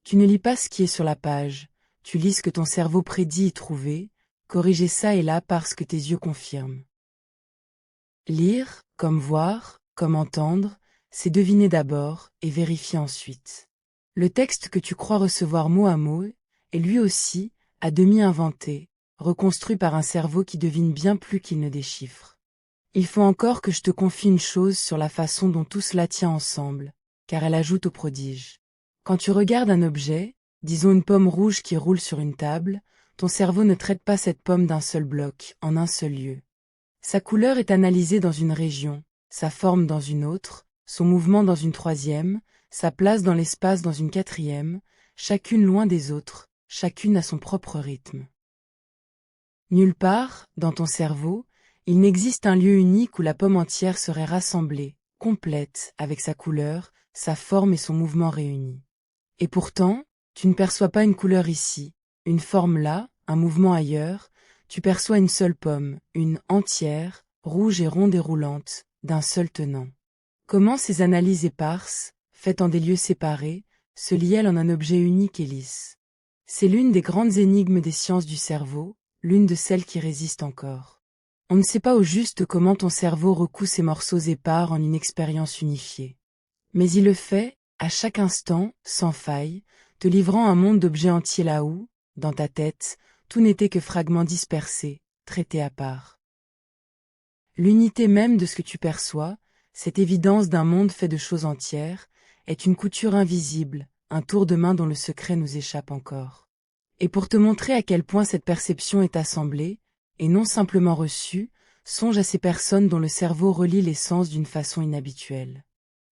A: Tu ne lis pas ce qui est sur la page, tu lis ce que ton cerveau prédit y trouver, corriger ça et là parce que tes yeux confirment. Lire, comme voir, comme entendre, c'est deviner d'abord et vérifier ensuite. Le texte que tu crois recevoir mot à mot est lui aussi, à demi inventé, reconstruit par un cerveau qui devine bien plus qu'il ne déchiffre. Il faut encore que je te confie une chose sur la façon dont tout cela tient ensemble, car elle ajoute au prodige. Quand tu regardes un objet, disons une pomme rouge qui roule sur une table, ton cerveau ne traite pas cette pomme d'un seul bloc, en un seul lieu. Sa couleur est analysée dans une région, sa forme dans une autre, son mouvement dans une troisième, sa place dans l'espace dans une quatrième, chacune loin des autres, chacune à son propre rythme. Nulle part, dans ton cerveau, il n'existe un lieu unique où la pomme entière serait rassemblée, complète, avec sa couleur, sa forme et son mouvement réunis. Et pourtant, tu ne perçois pas une couleur ici, une forme là, un mouvement ailleurs, tu perçois une seule pomme, une entière, rouge et ronde et roulante, d'un seul tenant. Comment ces analyses éparses, faites en des lieux séparés, se lient-elles en un objet unique et lisse? C'est l'une des grandes énigmes des sciences du cerveau, l'une de celles qui résistent encore. On ne sait pas au juste comment ton cerveau recoue ces morceaux épars en une expérience unifiée. Mais il le fait, à chaque instant, sans faille, te livrant un monde d'objets entiers là où, dans ta tête, tout n'était que fragments dispersés, traités à part. L'unité même de ce que tu perçois, cette évidence d'un monde fait de choses entières, est une couture invisible, un tour de main dont le secret nous échappe encore. Et pour te montrer à quel point cette perception est assemblée, et non simplement reçue, songe à ces personnes dont le cerveau relie les sens d'une façon inhabituelle.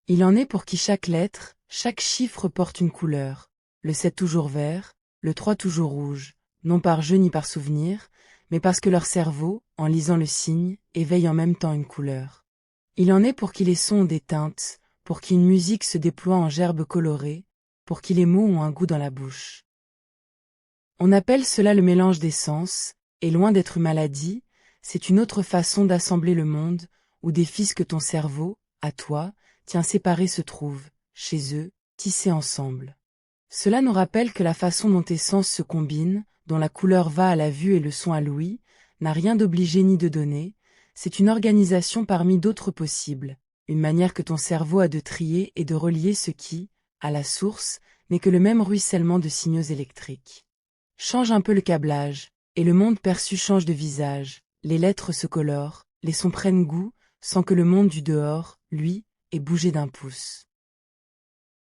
A: Il en est pour qui chaque lettre, chaque chiffre porte une couleur, le 7 toujours vert, le 3 toujours rouge, non par jeu ni par souvenir, mais parce que leur cerveau, en lisant le signe, éveille en même temps une couleur. Il en est pour qui les sons ont des teintes, pour qui une musique se déploie en gerbes colorées, pour qui les mots ont un goût dans la bouche. On appelle cela le mélange des sens, et loin d'être une maladie, c'est une autre façon d'assembler le monde, où des fils que ton cerveau, à toi, tient séparés se trouvent, chez eux, tissés ensemble. Cela nous rappelle que la façon dont tes sens se combinent, dont la couleur va à la vue et le son à l'ouïe, n'a rien d'obligé ni de donné, c'est une organisation parmi d'autres possibles, une manière que ton cerveau a de trier et de relier ce qui, à la source, n'est que le même ruissellement de signaux électriques. Change un peu le câblage, et le monde perçu change de visage, les lettres se colorent, les sons prennent goût, sans que le monde du dehors, lui, ait bougé d'un pouce.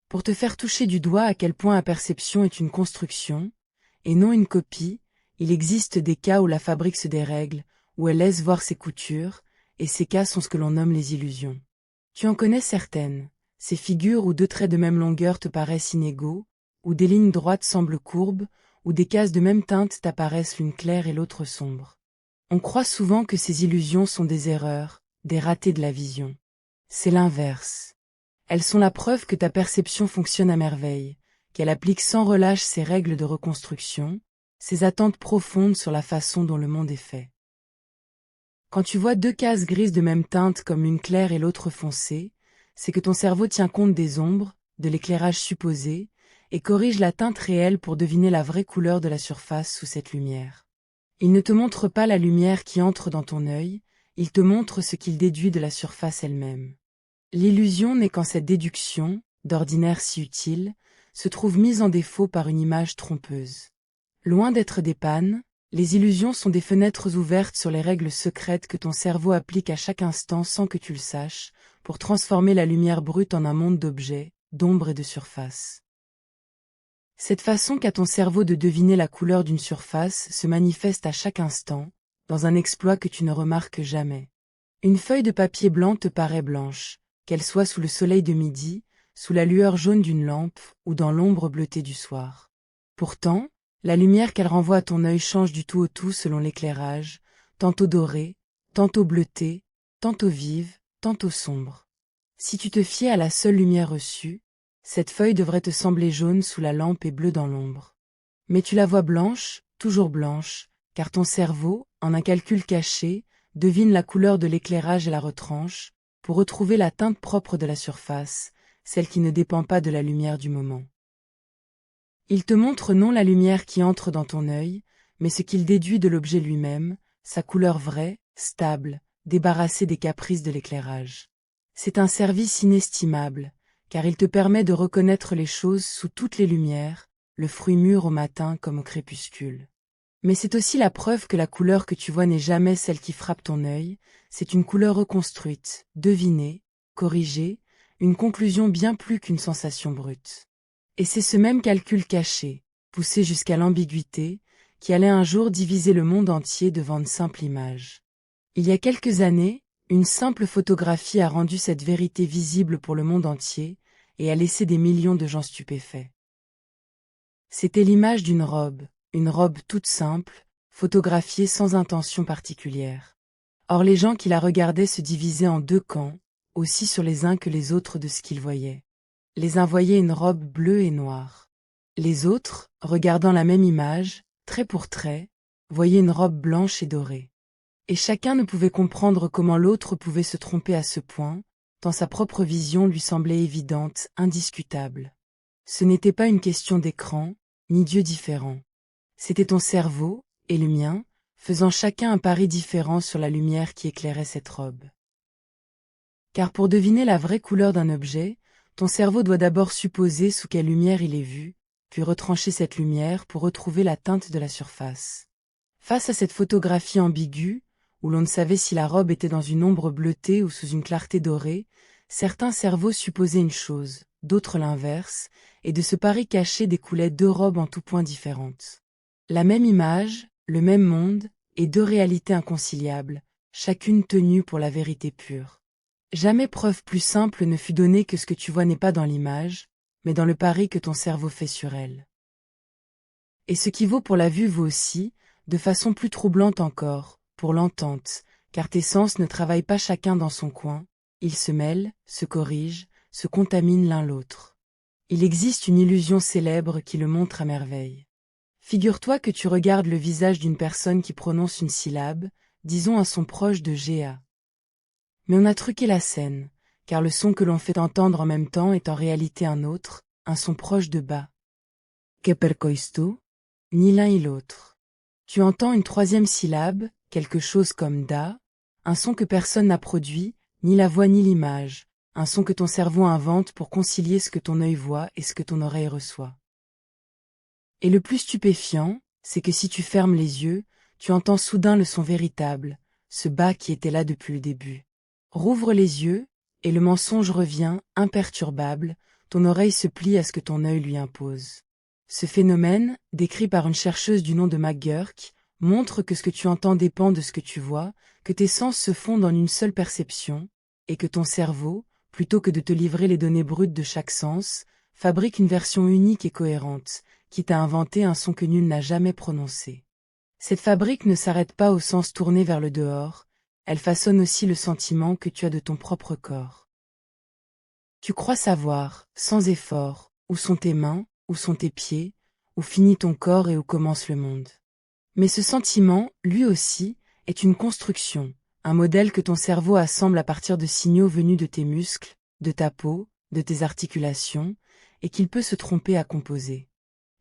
A: Pour te faire toucher du doigt à quel point la perception est une construction, et non une copie, Il existe des cas où la fabrique se dérègle, où elle laisse voir ses coutures, et ces cas sont ce que l'on nomme les illusions. Tu en connais certaines, ces figures où deux traits de même longueur te paraissent inégaux, où des lignes droites semblent courbes, où des cases de même teinte t'apparaissent l'une claire et l'autre sombre. On croit souvent que ces illusions sont des erreurs, des ratés de la vision. C'est l'inverse. Elles sont la preuve que ta perception fonctionne à merveille, qu'elle applique sans relâche ses règles de reconstruction, ses attentes profondes sur la façon dont le monde est fait. Quand tu vois deux cases grises de même teinte comme l'une claire et l'autre foncée, c'est que ton cerveau tient compte des ombres, de l'éclairage supposé, et corrige la teinte réelle pour deviner la vraie couleur de la surface sous cette lumière. Il ne te montre pas la lumière qui entre dans ton œil, il te montre ce qu'il déduit de la surface elle-même. L'illusion n'est quand cette déduction, d'ordinaire si utile, se trouve mise en défaut par une image trompeuse. Loin d'être des pannes, les illusions sont des fenêtres ouvertes sur les règles secrètes que ton cerveau applique à chaque instant sans que tu le saches, pour transformer la lumière brute en un monde d'objets, d'ombres et de surfaces. Cette façon qu'a ton cerveau de deviner la couleur d'une surface se manifeste à chaque instant, dans un exploit que tu ne remarques jamais. Une feuille de papier blanc te paraît blanche, qu'elle soit sous le soleil de midi, sous la lueur jaune d'une lampe ou dans l'ombre bleutée du soir. Pourtant, la lumière qu'elle renvoie à ton œil change du tout au tout selon l'éclairage, tantôt dorée, tantôt bleutée, tantôt vive, tantôt sombre. Si tu te fiais à la seule lumière reçue, cette feuille devrait te sembler jaune sous la lampe et bleue dans l'ombre. Mais tu la vois blanche, toujours blanche, car ton cerveau, en un calcul caché, devine la couleur de l'éclairage et la retranche, pour retrouver la teinte propre de la surface, celle qui ne dépend pas de la lumière du moment. Il te montre non la lumière qui entre dans ton œil, mais ce qu'il déduit de l'objet lui-même, sa couleur vraie, stable, débarrassée des caprices de l'éclairage. C'est un service inestimable, car il te permet de reconnaître les choses sous toutes les lumières, le fruit mûr au matin comme au crépuscule. Mais c'est aussi la preuve que la couleur que tu vois n'est jamais celle qui frappe ton œil, c'est une couleur reconstruite, devinée, corrigée, une conclusion bien plus qu'une sensation brute. Et c'est ce même calcul caché, poussé jusqu'à l'ambiguïté, qui allait un jour diviser le monde entier devant une simple image. Il y a quelques années, une simple photographie a rendu cette vérité visible pour le monde entier, et a laissé des millions de gens stupéfaits. C'était l'image d'une robe toute simple, photographiée sans intention particulière. Or les gens qui la regardaient se divisaient en deux camps, aussi sur les uns que les autres de ce qu'ils voyaient. Les uns voyaient une robe bleue et noire. Les autres, regardant la même image, trait pour trait, voyaient une robe blanche et dorée. Et chacun ne pouvait comprendre comment l'autre pouvait se tromper à ce point, tant sa propre vision lui semblait évidente, indiscutable. Ce n'était pas une question d'écran, ni d'yeux différents. C'était ton cerveau, et le mien, faisant chacun un pari différent sur la lumière qui éclairait cette robe. Car pour deviner la vraie couleur d'un objet, ton cerveau doit d'abord supposer sous quelle lumière il est vu, puis retrancher cette lumière pour retrouver la teinte de la surface. Face à cette photographie ambiguë, où l'on ne savait si la robe était dans une ombre bleutée ou sous une clarté dorée, certains cerveaux supposaient une chose, d'autres l'inverse, et de ce pari caché découlaient deux robes en tout point différentes. La même image, le même monde, et deux réalités inconciliables, chacune tenue pour la vérité pure. Jamais preuve plus simple ne fut donnée que ce que tu vois n'est pas dans l'image, mais dans le pari que ton cerveau fait sur elle. Et ce qui vaut pour la vue vaut aussi, de façon plus troublante encore, pour l'entente, car tes sens ne travaillent pas chacun dans son coin, ils se mêlent, se corrigent, se contaminent l'un l'autre. Il existe une illusion célèbre qui le montre à merveille. Figure-toi que tu regardes le visage d'une personne qui prononce une syllabe, disons un son proche de Ga. Mais on a truqué la scène, car le son que l'on fait entendre en même temps est en réalité un autre, un son proche de Ba. Que per questo? Ni l'un ni l'autre. Tu entends une troisième syllabe, quelque chose comme Da, un son que personne n'a produit, ni la voix ni l'image, un son que ton cerveau invente pour concilier ce que ton œil voit et ce que ton oreille reçoit. Et le plus stupéfiant, c'est que si tu fermes les yeux, tu entends soudain le son véritable, ce Ba qui était là depuis le début. Rouvre les yeux, et le mensonge revient, imperturbable, ton oreille se plie à ce que ton œil lui impose. Ce phénomène, décrit par une chercheuse du nom de McGurk, montre que ce que tu entends dépend de ce que tu vois, que tes sens se fondent en une seule perception, et que ton cerveau, plutôt que de te livrer les données brutes de chaque sens, fabrique une version unique et cohérente, quitte à inventer un son que nul n'a jamais prononcé. Cette fabrique ne s'arrête pas au sens tourné vers le dehors, elle façonne aussi le sentiment que tu as de ton propre corps. Tu crois savoir, sans effort, où sont tes mains, où sont tes pieds, où finit ton corps et où commence le monde. Mais ce sentiment, lui aussi, est une construction, un modèle que ton cerveau assemble à partir de signaux venus de tes muscles, de ta peau, de tes articulations, et qu'il peut se tromper à composer.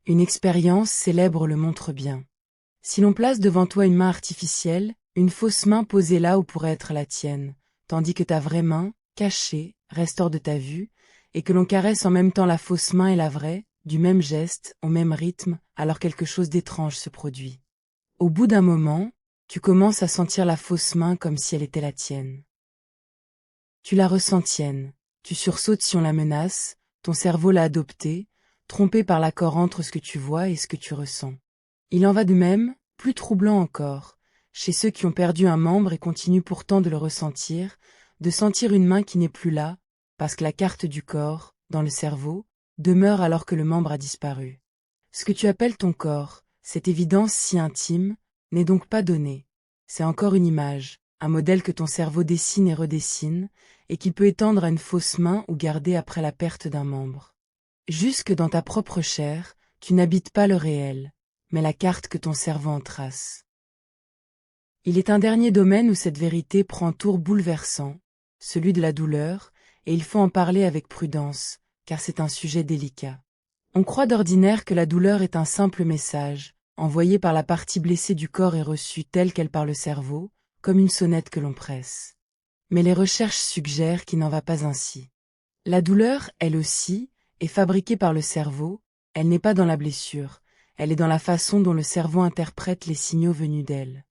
A: Une expérience célèbre le montre bien. Si l'on place devant toi une main artificielle, une fausse main posée là où pourrait être la tienne, tandis que ta vraie main, cachée, reste hors de ta vue, et que l'on caresse en même temps la fausse main et la vraie, du même geste, au même rythme, alors quelque chose d'étrange se produit. Au bout d'un moment, tu commences à sentir la fausse main comme si elle était la tienne. Tu la ressens tienne, tu sursautes si on la menace, ton cerveau l'a adoptée, trompé par l'accord entre ce que tu vois et ce que tu ressens. Il en va de même, plus troublant encore, chez ceux qui ont perdu un membre et continuent pourtant de le ressentir, de sentir une main qui n'est plus là, parce que la carte du corps, dans le cerveau, demeure alors que le membre a disparu. Ce que tu appelles ton corps, cette évidence si intime, n'est donc pas donnée. C'est encore une image, un modèle que ton cerveau dessine et redessine, et qu'il peut étendre à une fausse main ou garder après la perte d'un membre. Jusque dans ta propre chair, tu n'habites pas le réel, mais la carte que ton cerveau en trace. Il est un dernier domaine où cette vérité prend un tour bouleversant, celui de la douleur, et il faut en parler avec prudence, car c'est un sujet délicat. On croit d'ordinaire que la douleur est un simple message, envoyé par la partie blessée du corps et reçu telle qu'elle par le cerveau, comme une sonnette que l'on presse. Mais les recherches suggèrent qu'il n'en va pas ainsi. La douleur, elle aussi, est fabriquée par le cerveau, elle n'est pas dans la blessure, elle est dans la façon dont le cerveau interprète les signaux venus d'elle.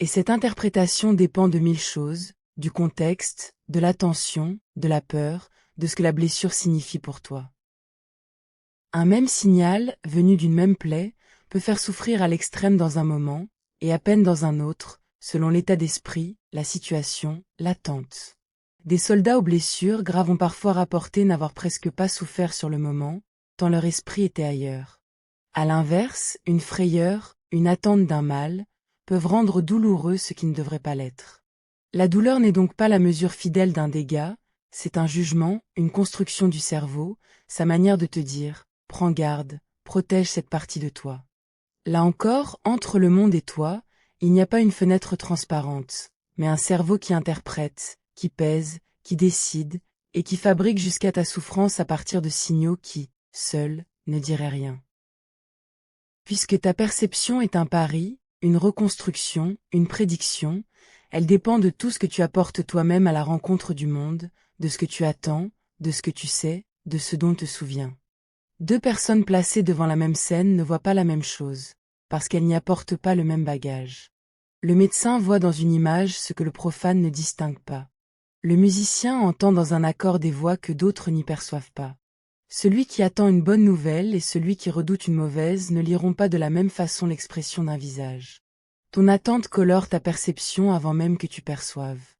A: Et cette interprétation dépend de mille choses, du contexte, de l'attention, de la peur, de ce que la blessure signifie pour toi. Un même signal, venu d'une même plaie, peut faire souffrir à l'extrême dans un moment, et à peine dans un autre, selon l'état d'esprit, la situation, l'attente. Des soldats aux blessures graves ont parfois rapporté n'avoir presque pas souffert sur le moment, tant leur esprit était ailleurs. À l'inverse, une frayeur, une attente d'un mal, peuvent rendre douloureux ce qui ne devrait pas l'être. La douleur n'est donc pas la mesure fidèle d'un dégât, c'est un jugement, une construction du cerveau, sa manière de te dire « prends garde, protège cette partie de toi ». Là encore, entre le monde et toi, il n'y a pas une fenêtre transparente, mais un cerveau qui interprète, qui pèse, qui décide, et qui fabrique jusqu'à ta souffrance à partir de signaux qui, seuls, ne diraient rien. Puisque ta perception est un pari, une reconstruction, une prédiction, elle dépend de tout ce que tu apportes toi-même à la rencontre du monde, de ce que tu attends, de ce que tu sais, de ce dont te souviens. Deux personnes placées devant la même scène ne voient pas la même chose, parce qu'elles n'y apportent pas le même bagage. Le médecin voit dans une image ce que le profane ne distingue pas. Le musicien entend dans un accord des voix que d'autres n'y perçoivent pas. Celui qui attend une bonne nouvelle et celui qui redoute une mauvaise ne liront pas de la même façon l'expression d'un visage. Ton attente colore ta perception avant même que tu perçoives.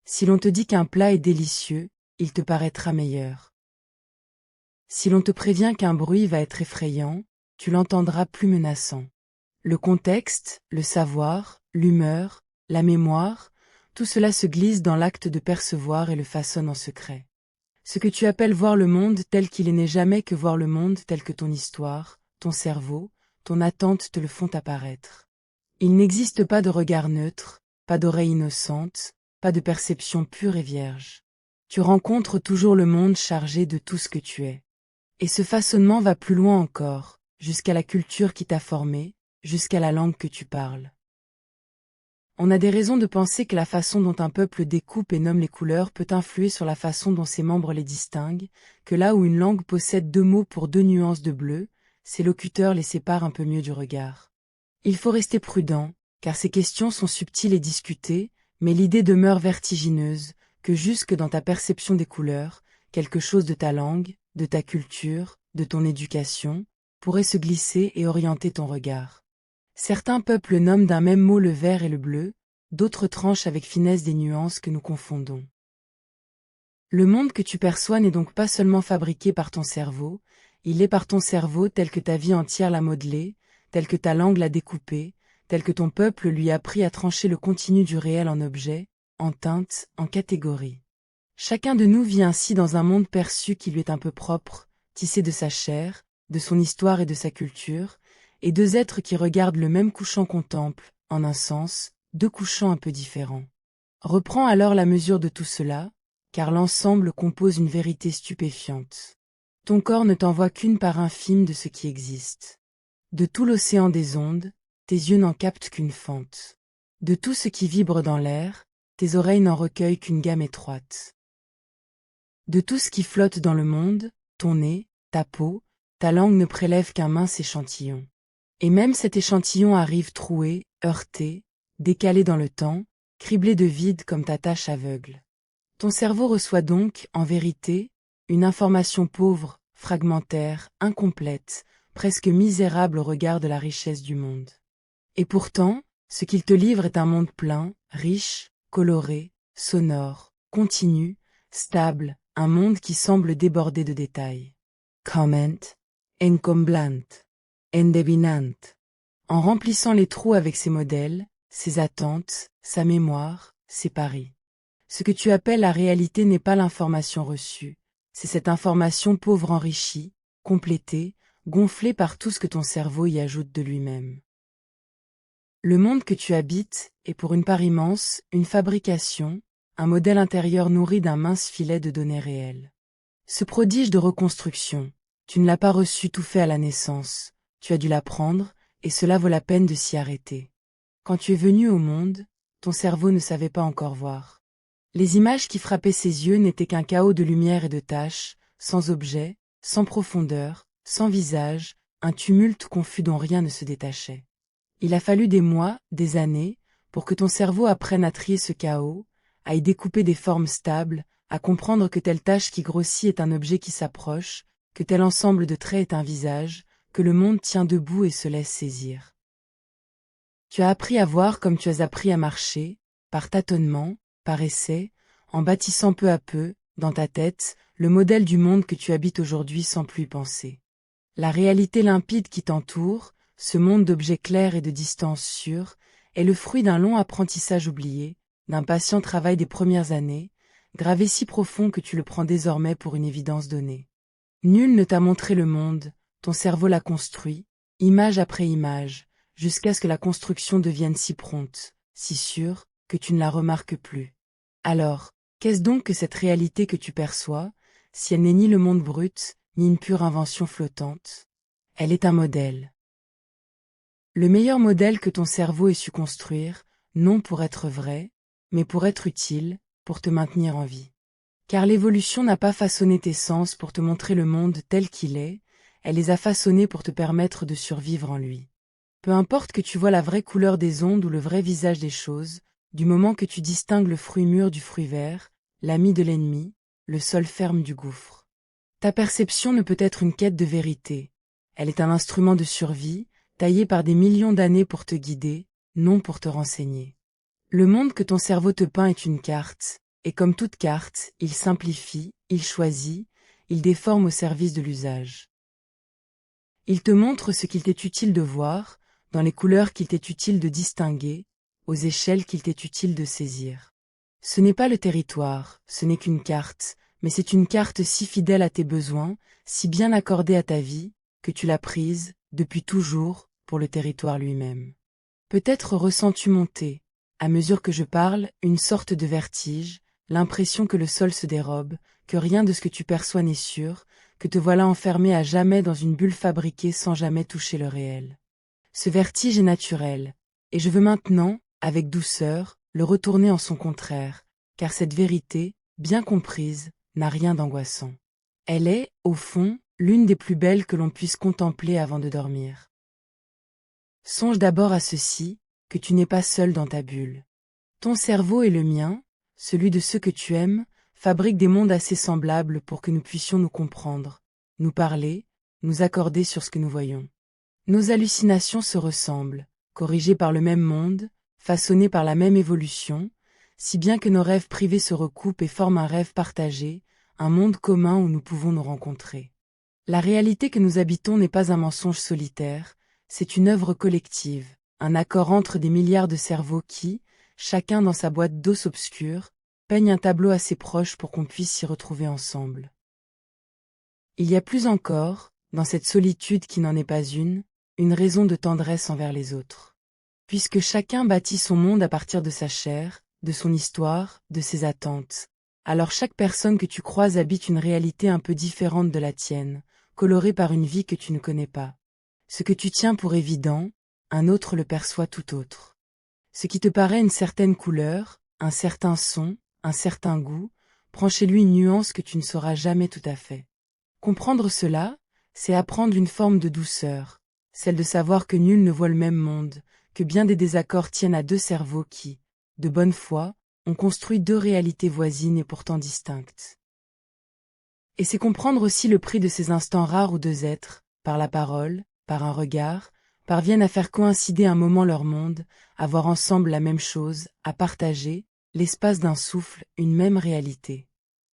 A: Si l'on te dit qu'un plat est délicieux, il te paraîtra meilleur. Si l'on te prévient qu'un bruit va être effrayant, tu l'entendras plus menaçant. Le contexte, le savoir, l'humeur, la mémoire, tout cela se glisse dans l'acte de percevoir et le façonne en secret. Ce que tu appelles voir le monde tel qu'il n'est jamais que voir le monde tel que ton histoire, ton cerveau, ton attente te le font apparaître. Il n'existe pas de regard neutre, pas d'oreille innocente, pas de perception pure et vierge. Tu rencontres toujours le monde chargé de tout ce que tu es. Et ce façonnement va plus loin encore, jusqu'à la culture qui t'a formé, jusqu'à la langue que tu parles. On a des raisons de penser que la façon dont un peuple découpe et nomme les couleurs peut influer sur la façon dont ses membres les distinguent, que là où une langue possède deux mots pour deux nuances de bleu, ses locuteurs les séparent un peu mieux du regard. Il faut rester prudent, car ces questions sont subtiles et discutées, mais l'idée demeure vertigineuse, que jusque dans ta perception des couleurs, quelque chose de ta langue, de ta culture, de ton éducation, pourrait se glisser et orienter ton regard. Certains peuples nomment d'un même mot le vert et le bleu, d'autres tranchent avec finesse des nuances que nous confondons. Le monde que tu perçois n'est donc pas seulement fabriqué par ton cerveau, il est par ton cerveau tel que ta vie entière l'a modelé, tel que ta langue l'a découpé, tel que ton peuple lui a appris à trancher le continu du réel en objets, en teintes, en catégories. Chacun de nous vit ainsi dans un monde perçu qui lui est un peu propre, tissé de sa chair, de son histoire et de sa culture, et deux êtres qui regardent le même couchant contemplent, en un sens, deux couchants un peu différents. Reprends alors la mesure de tout cela, car l'ensemble compose une vérité stupéfiante. Ton corps ne t'envoie qu'une part infime de ce qui existe. De tout l'océan des ondes, tes yeux n'en captent qu'une fente. De tout ce qui vibre dans l'air, tes oreilles n'en recueillent qu'une gamme étroite. De tout ce qui flotte dans le monde, ton nez, ta peau, ta langue ne prélèvent qu'un mince échantillon. Et même cet échantillon arrive troué, heurté, décalé dans le temps, criblé de vide comme ta tâche aveugle. Ton cerveau reçoit donc, en vérité, une information pauvre, fragmentaire, incomplète, presque misérable au regard de la richesse du monde. Et pourtant, ce qu'il te livre est un monde plein, riche, coloré, sonore, continu, stable, un monde qui semble déborder de détails. Comment, encomblant, endevinant. En remplissant les trous avec ses modèles, ses attentes, sa mémoire, ses paris. Ce que tu appelles la réalité n'est pas l'information reçue, c'est cette information pauvre enrichie, complétée, gonflée par tout ce que ton cerveau y ajoute de lui-même. Le monde que tu habites est pour une part immense, une fabrication, un modèle intérieur nourri d'un mince filet de données réelles. Ce prodige de reconstruction, tu ne l'as pas reçu tout fait à la naissance, tu as dû l'apprendre, et cela vaut la peine de s'y arrêter. Quand tu es venu au monde, ton cerveau ne savait pas encore voir. Les images qui frappaient ses yeux n'étaient qu'un chaos de lumière et de taches, sans objet, sans profondeur, sans visage, un tumulte confus dont rien ne se détachait. Il a fallu des mois, des années, pour que ton cerveau apprenne à trier ce chaos, à y découper des formes stables, à comprendre que telle tache qui grossit est un objet qui s'approche, que tel ensemble de traits est un visage, que le monde tient debout et se laisse saisir. Tu as appris à voir comme tu as appris à marcher, par tâtonnement, par essai, en bâtissant peu à peu, dans ta tête, le modèle du monde que tu habites aujourd'hui sans plus y penser. La réalité limpide qui t'entoure, ce monde d'objets clairs et de distances sûres, est le fruit d'un long apprentissage oublié, d'un patient travail des premières années, gravé si profond que tu le prends désormais pour une évidence donnée. Nul ne t'a montré le monde, ton cerveau l'a construit, image après image, jusqu'à ce que la construction devienne si prompte, si sûre, que tu ne la remarques plus. Alors, qu'est-ce donc que cette réalité que tu perçois, si elle n'est ni le monde brut, ni une pure invention flottante? Elle est un modèle. Le meilleur modèle que ton cerveau ait su construire, non pour être vrai, mais pour être utile, pour te maintenir en vie. Car l'évolution n'a pas façonné tes sens pour te montrer le monde tel qu'il est, elle les a façonnés pour te permettre de survivre en lui. Peu importe que tu vois la vraie couleur des ondes ou le vrai visage des choses, du moment que tu distingues le fruit mûr du fruit vert, l'ami de l'ennemi, le sol ferme du gouffre. Ta perception ne peut être une quête de vérité. Elle est un instrument de survie, taillé par des millions d'années pour te guider, non pour te renseigner. Le monde que ton cerveau te peint est une carte, et comme toute carte, il simplifie, il choisit, il déforme au service de l'usage. Il te montre ce qu'il t'est utile de voir, dans les couleurs qu'il t'est utile de distinguer, aux échelles qu'il t'est utile de saisir. Ce n'est pas le territoire, ce n'est qu'une carte, mais c'est une carte si fidèle à tes besoins, si bien accordée à ta vie, que tu l'as prise, depuis toujours, pour le territoire lui-même. Peut-être ressens-tu monter, à mesure que je parle, une sorte de vertige, l'impression que le sol se dérobe, que rien de ce que tu perçois n'est sûr, que te voilà enfermé à jamais dans une bulle fabriquée sans jamais toucher le réel. Ce vertige est naturel, et je veux maintenant, avec douceur, le retourner en son contraire, car cette vérité, bien comprise, n'a rien d'angoissant. Elle est, au fond, l'une des plus belles que l'on puisse contempler avant de dormir. Songe d'abord à ceci, que tu n'es pas seul dans ta bulle. Ton cerveau et le mien, celui de ceux que tu aimes, fabriquent des mondes assez semblables pour que nous puissions nous comprendre, nous parler, nous accorder sur ce que nous voyons. Nos hallucinations se ressemblent, corrigées par le même monde, façonnées par la même évolution, si bien que nos rêves privés se recoupent et forment un rêve partagé, un monde commun où nous pouvons nous rencontrer. La réalité que nous habitons n'est pas un mensonge solitaire, c'est une œuvre collective, un accord entre des milliards de cerveaux qui, chacun dans sa boîte d'os obscure, peignent un tableau assez proche pour qu'on puisse s'y retrouver ensemble. Il y a plus encore, dans cette solitude qui n'en est pas une raison de tendresse envers les autres. Puisque chacun bâtit son monde à partir de sa chair, de son histoire, de ses attentes. Alors chaque personne que tu croises habite une réalité un peu différente de la tienne, colorée par une vie que tu ne connais pas. Ce que tu tiens pour évident, un autre le perçoit tout autre. Ce qui te paraît une certaine couleur, un certain son, un certain goût, prend chez lui une nuance que tu ne sauras jamais tout à fait. Comprendre cela, c'est apprendre une forme de douceur, celle de savoir que nul ne voit le même monde, que bien des désaccords tiennent à deux cerveaux qui, de bonne foi, ont construit deux réalités voisines et pourtant distinctes. Et c'est comprendre aussi le prix de ces instants rares où deux êtres, par la parole, par un regard, parviennent à faire coïncider un moment leur monde, à voir ensemble la même chose, à partager, l'espace d'un souffle, une même réalité.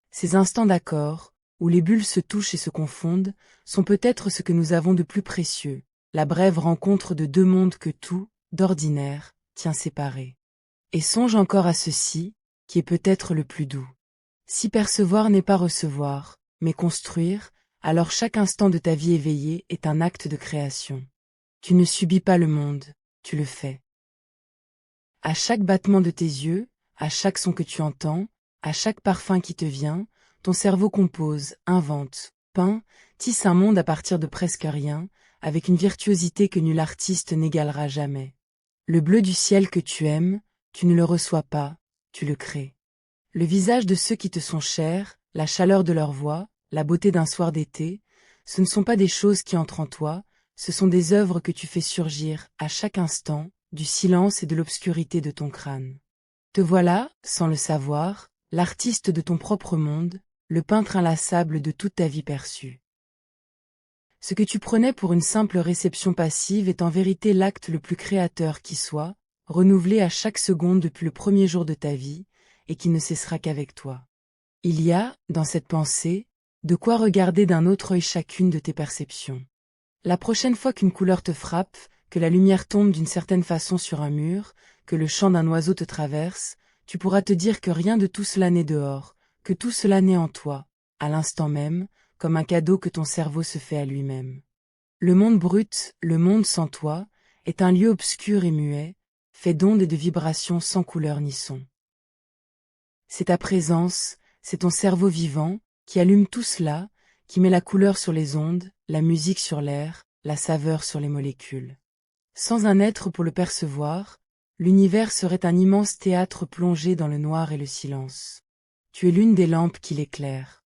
A: Ces instants d'accord, où les bulles se touchent et se confondent, sont peut-être ce que nous avons de plus précieux, la brève rencontre de deux mondes que tout, d'ordinaire, tient séparés. Et songe encore à ceci, qui est peut-être le plus doux. Si percevoir n'est pas recevoir, mais construire, alors chaque instant de ta vie éveillée est un acte de création. Tu ne subis pas le monde, tu le fais. À chaque battement de tes yeux, à chaque son que tu entends, à chaque parfum qui te vient, ton cerveau compose, invente, peint, tisse un monde à partir de presque rien, avec une virtuosité que nul artiste n'égalera jamais. Le bleu du ciel que tu aimes, tu ne le reçois pas, tu le crées. Le visage de ceux qui te sont chers, la chaleur de leur voix, la beauté d'un soir d'été, ce ne sont pas des choses qui entrent en toi, ce sont des œuvres que tu fais surgir, à chaque instant, du silence et de l'obscurité de ton crâne. Te voilà, sans le savoir, l'artiste de ton propre monde, le peintre inlassable de toute ta vie perçue. Ce que tu prenais pour une simple réception passive est en vérité l'acte le plus créateur qui soit, renouvelé à chaque seconde depuis le premier jour de ta vie, et qui ne cessera qu'avec toi. Il y a, dans cette pensée, de quoi regarder d'un autre œil chacune de tes perceptions. La prochaine fois qu'une couleur te frappe, que la lumière tombe d'une certaine façon sur un mur, que le chant d'un oiseau te traverse, tu pourras te dire que rien de tout cela n'est dehors, que tout cela naît en toi, à l'instant même, comme un cadeau que ton cerveau se fait à lui-même. Le monde brut, le monde sans toi, est un lieu obscur et muet, fait d'ondes et de vibrations sans couleur ni son. C'est ta présence, c'est ton cerveau vivant, qui allume tout cela, qui met la couleur sur les ondes, la musique sur l'air, la saveur sur les molécules. Sans un être pour le percevoir, l'univers serait un immense théâtre plongé dans le noir et le silence. Tu es l'une des lampes qui l'éclairent.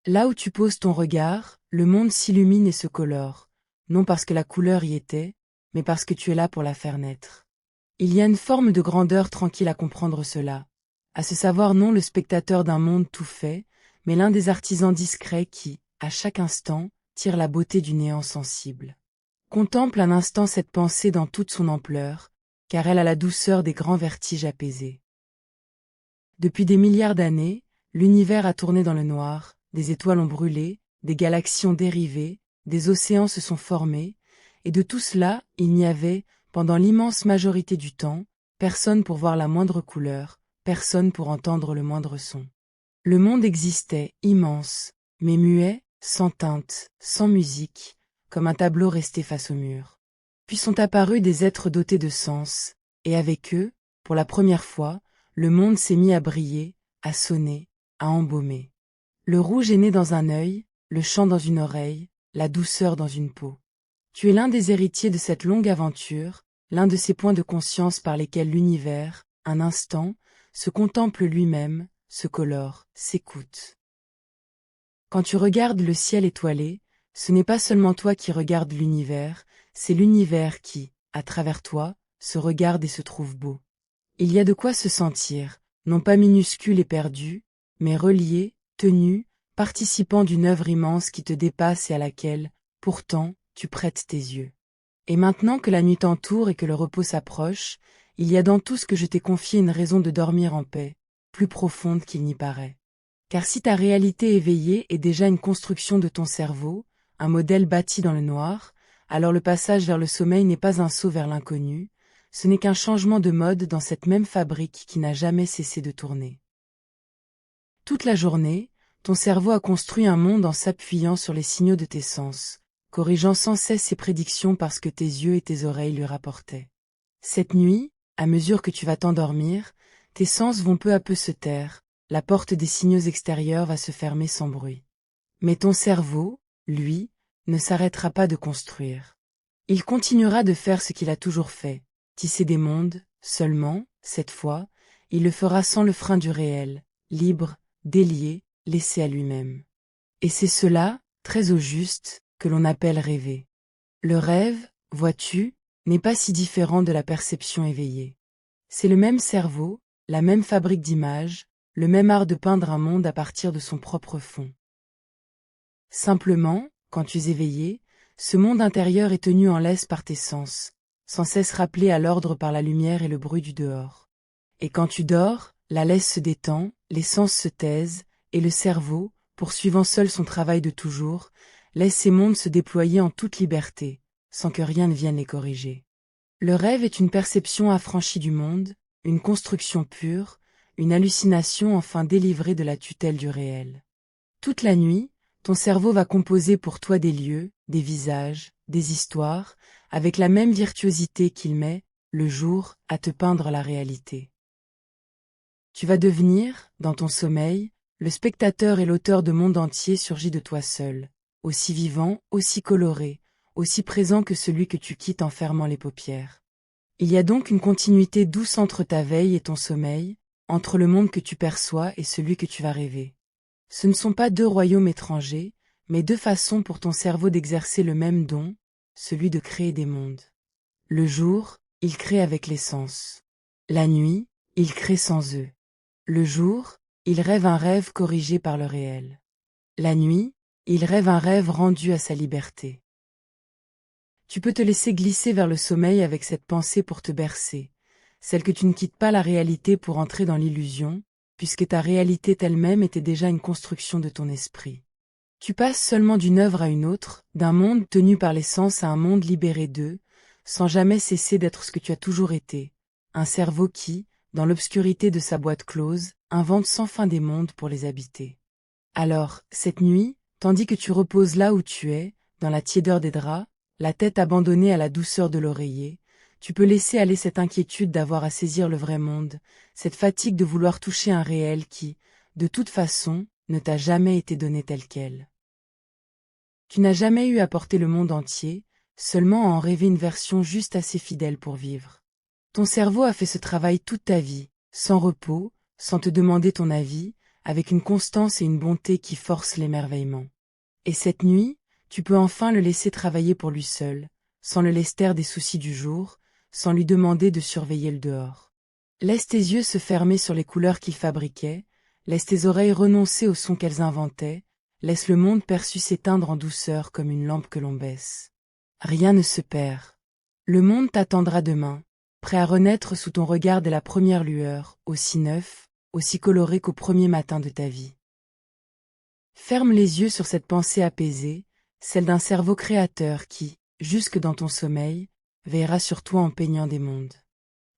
A: Là où tu poses ton regard, le monde s'illumine et se colore, non parce que la couleur y était, mais parce que tu es là pour la faire naître. Il y a une forme de grandeur tranquille à comprendre cela, à se savoir non le spectateur d'un monde tout fait, mais l'un des artisans discrets qui, à chaque instant, tire la beauté du néant sensible. Contemple un instant cette pensée dans toute son ampleur, car elle a la douceur des grands vertiges apaisés. Depuis des milliards d'années, l'univers a tourné dans le noir, des étoiles ont brûlé, des galaxies ont dérivé, des océans se sont formés, et de tout cela, il n'y avait, pendant l'immense majorité du temps, personne pour voir la moindre couleur, personne pour entendre le moindre son. Le monde existait, immense, mais muet, sans teinte, sans musique, comme un tableau resté face au mur. Puis sont apparus des êtres dotés de sens, et avec eux, pour la première fois, le monde s'est mis à briller, à sonner, à embaumer. Le rouge est né dans un œil, le chant dans une oreille, la douceur dans une peau. Tu es l'un des héritiers de cette longue aventure, l'un de ces points de conscience par lesquels l'univers, un instant, se contemple lui-même, se colore, s'écoute. Quand tu regardes le ciel étoilé, ce n'est pas seulement toi qui regardes l'univers, c'est l'univers qui, à travers toi, se regarde et se trouve beau. Il y a de quoi se sentir, non pas minuscule et perdu, mais relié, tenu, participant d'une œuvre immense qui te dépasse et à laquelle, Pourtant, tu prêtes tes yeux. Et maintenant que la nuit t'entoure et que le repos s'approche, il y a dans tout ce que je t'ai confié une raison de dormir en paix, plus profonde qu'il n'y paraît. Car si ta réalité éveillée est déjà une construction de ton cerveau, un modèle bâti dans le noir, alors le passage vers le sommeil n'est pas un saut vers l'inconnu, ce n'est qu'un changement de mode dans cette même fabrique qui n'a jamais cessé de tourner. Toute la journée, ton cerveau a construit un monde en s'appuyant sur les signaux de tes sens, corrigeant sans cesse ses prédictions parce que tes yeux et tes oreilles lui rapportaient. Cette nuit, à mesure que tu vas t'endormir, tes sens vont peu à peu se taire, la porte des signaux extérieurs va se fermer sans bruit. Mais ton cerveau, lui, ne s'arrêtera pas de construire. Il continuera de faire ce qu'il a toujours fait, tisser des mondes, seulement, cette fois, il le fera sans le frein du réel, libre, délié, laissé à lui-même. Et c'est cela, très au juste, que l'on appelle rêver. Le rêve, vois-tu, n'est pas si différent de la perception éveillée. C'est le même cerveau, la même fabrique d'images, le même art de peindre un monde à partir de son propre fond. Simplement, quand tu es éveillé, ce monde intérieur est tenu en laisse par tes sens, sans cesse rappelé à l'ordre par la lumière et le bruit du dehors. Et quand tu dors, la laisse se détend, les sens se taisent, et le cerveau, poursuivant seul son travail de toujours, laisse ces mondes se déployer en toute liberté, sans que rien ne vienne les corriger. Le rêve est une perception affranchie du monde, une construction pure, une hallucination enfin délivrée de la tutelle du réel. Toute la nuit, ton cerveau va composer pour toi des lieux, des visages, des histoires, avec la même virtuosité qu'il met, le jour, à te peindre la réalité. Tu vas devenir, dans ton sommeil, le spectateur et l'auteur de mondes entiers surgis de toi seul, aussi vivant, aussi coloré, aussi présent que celui que tu quittes en fermant les paupières. Il y a donc une continuité douce entre ta veille et ton sommeil, entre le monde que tu perçois et celui que tu vas rêver. Ce ne sont pas deux royaumes étrangers, mais deux façons pour ton cerveau d'exercer le même don, celui de créer des mondes. Le jour, il crée avec les sens. La nuit, il crée sans eux. Le jour, il rêve un rêve corrigé par le réel. La nuit, il rêve un rêve rendu à sa liberté. Tu peux te laisser glisser vers le sommeil avec cette pensée pour te bercer, celle que tu ne quittes pas la réalité pour entrer dans l'illusion, puisque ta réalité elle-même était déjà une construction de ton esprit. Tu passes seulement d'une œuvre à une autre, d'un monde tenu par les sens à un monde libéré d'eux, sans jamais cesser d'être ce que tu as toujours été, un cerveau qui, dans l'obscurité de sa boîte close, invente sans fin des mondes pour les habiter. Alors, cette nuit, tandis que tu reposes là où tu es, dans la tiédeur des draps, la tête abandonnée à la douceur de l'oreiller, tu peux laisser aller cette inquiétude d'avoir à saisir le vrai monde, cette fatigue de vouloir toucher un réel qui, de toute façon, ne t'a jamais été donné tel quel. Tu n'as jamais eu à porter le monde entier, seulement à en rêver une version juste assez fidèle pour vivre. Ton cerveau a fait ce travail toute ta vie, sans repos, sans te demander ton avis, avec une constance et une bonté qui forcent l'émerveillement. Et cette nuit, tu peux enfin le laisser travailler pour lui seul, sans le lester des soucis du jour, sans lui demander de surveiller le dehors. Laisse tes yeux se fermer sur les couleurs qu'il fabriquait, laisse tes oreilles renoncer aux sons qu'elles inventaient, laisse le monde perçu s'éteindre en douceur comme une lampe que l'on baisse. Rien ne se perd. Le monde t'attendra demain, prêt à renaître sous ton regard dès la première lueur, aussi neuf, aussi coloré qu'au premier matin de ta vie. Ferme les yeux sur cette pensée apaisée, celle d'un cerveau créateur qui, jusque dans ton sommeil, veillera sur toi en peignant des mondes.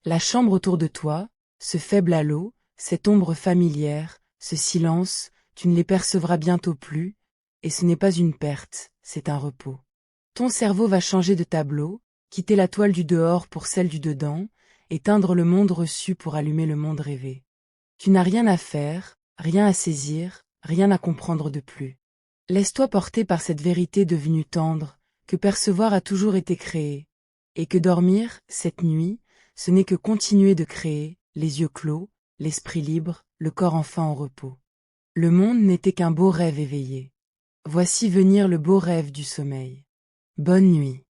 A: La chambre autour de toi, ce faible halo, cette ombre familière, ce silence, tu ne les percevras bientôt plus, et ce n'est pas une perte, c'est un repos. Ton cerveau va changer de tableau, quitter la toile du dehors pour celle du dedans, éteindre le monde reçu pour allumer le monde rêvé. Tu n'as rien à faire, rien à saisir, rien à comprendre de plus. Laisse-toi porter par cette vérité devenue tendre, que percevoir a toujours été créé, et que dormir, cette nuit, ce n'est que continuer de créer, les yeux clos, l'esprit libre, le corps enfin en repos. Le monde n'était qu'un beau rêve éveillé. Voici venir le beau rêve du sommeil. Bonne nuit.